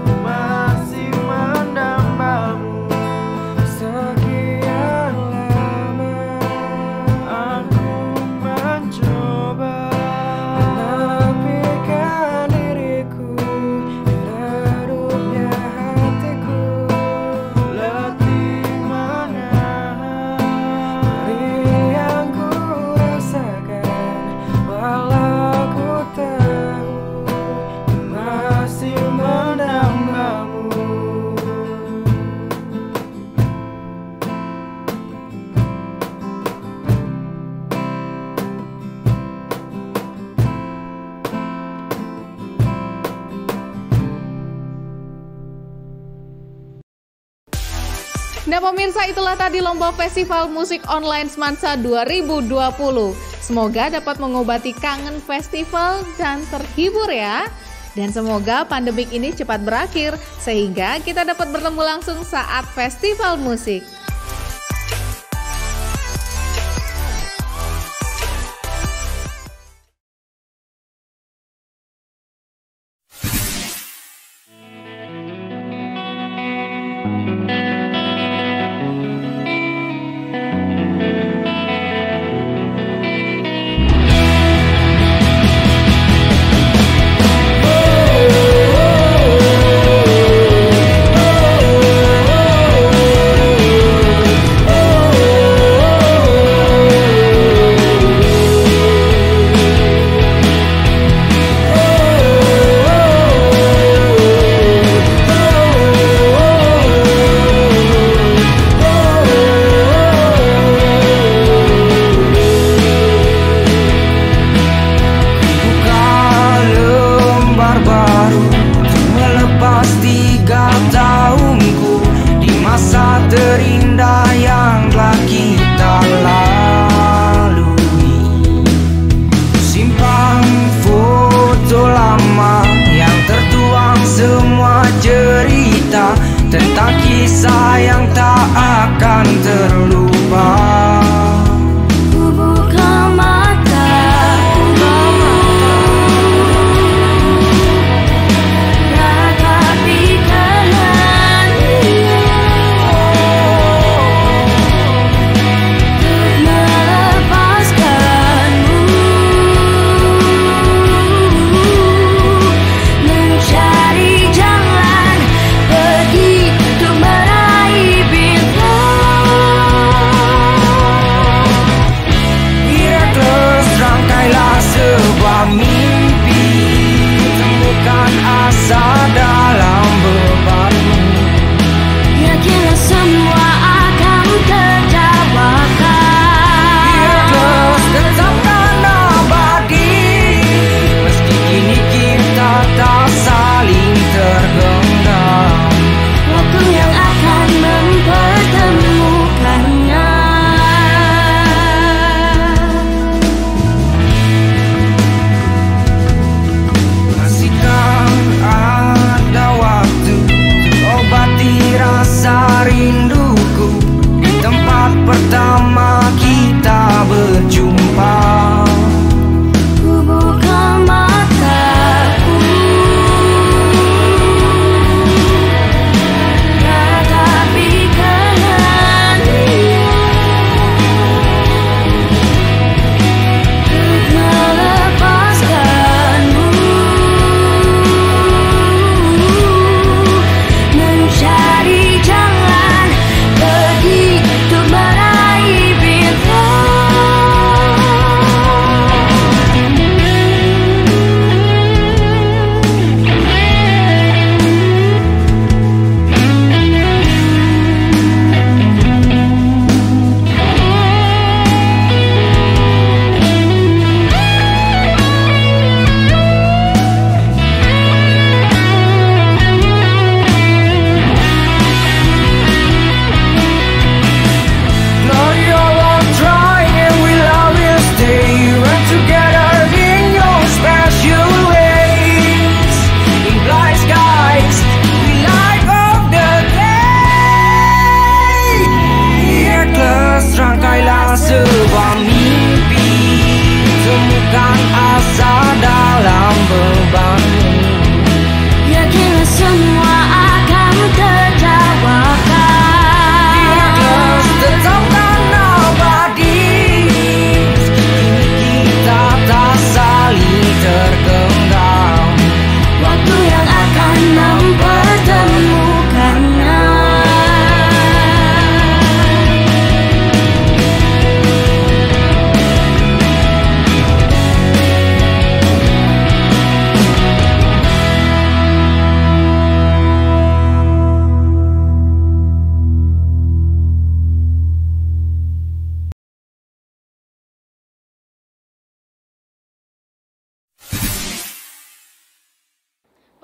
ku masih mendambamu. Sekian lama aku mencoba menepikan diriku di redupnya hatiku, letih menahan perih yang ku rasakan, walau ku tahu ku masih mendambamu. Nah pemirsa, itulah tadi lomba festival musik online Semansa 2020. Semoga dapat mengobati kangen festival dan terhibur ya. Dan semoga pandemik ini cepat berakhir sehingga kita dapat bertemu langsung saat festival musik.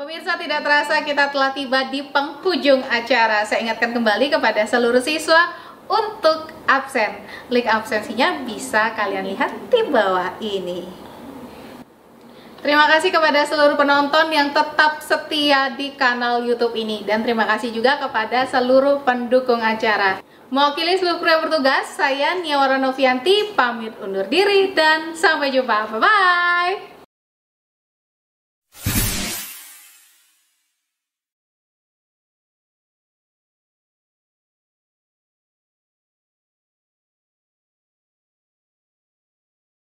Pemirsa, tidak terasa kita telah tiba di penghujung acara. Saya ingatkan kembali kepada seluruh siswa untuk absen. Link absensinya bisa kalian lihat di bawah ini. Terima kasih kepada seluruh penonton yang tetap setia di kanal YouTube ini. Dan terima kasih juga kepada seluruh pendukung acara. Mewakili seluruh kru yang bertugas, saya Nia Waranovianti pamit undur diri dan sampai jumpa. Bye-bye!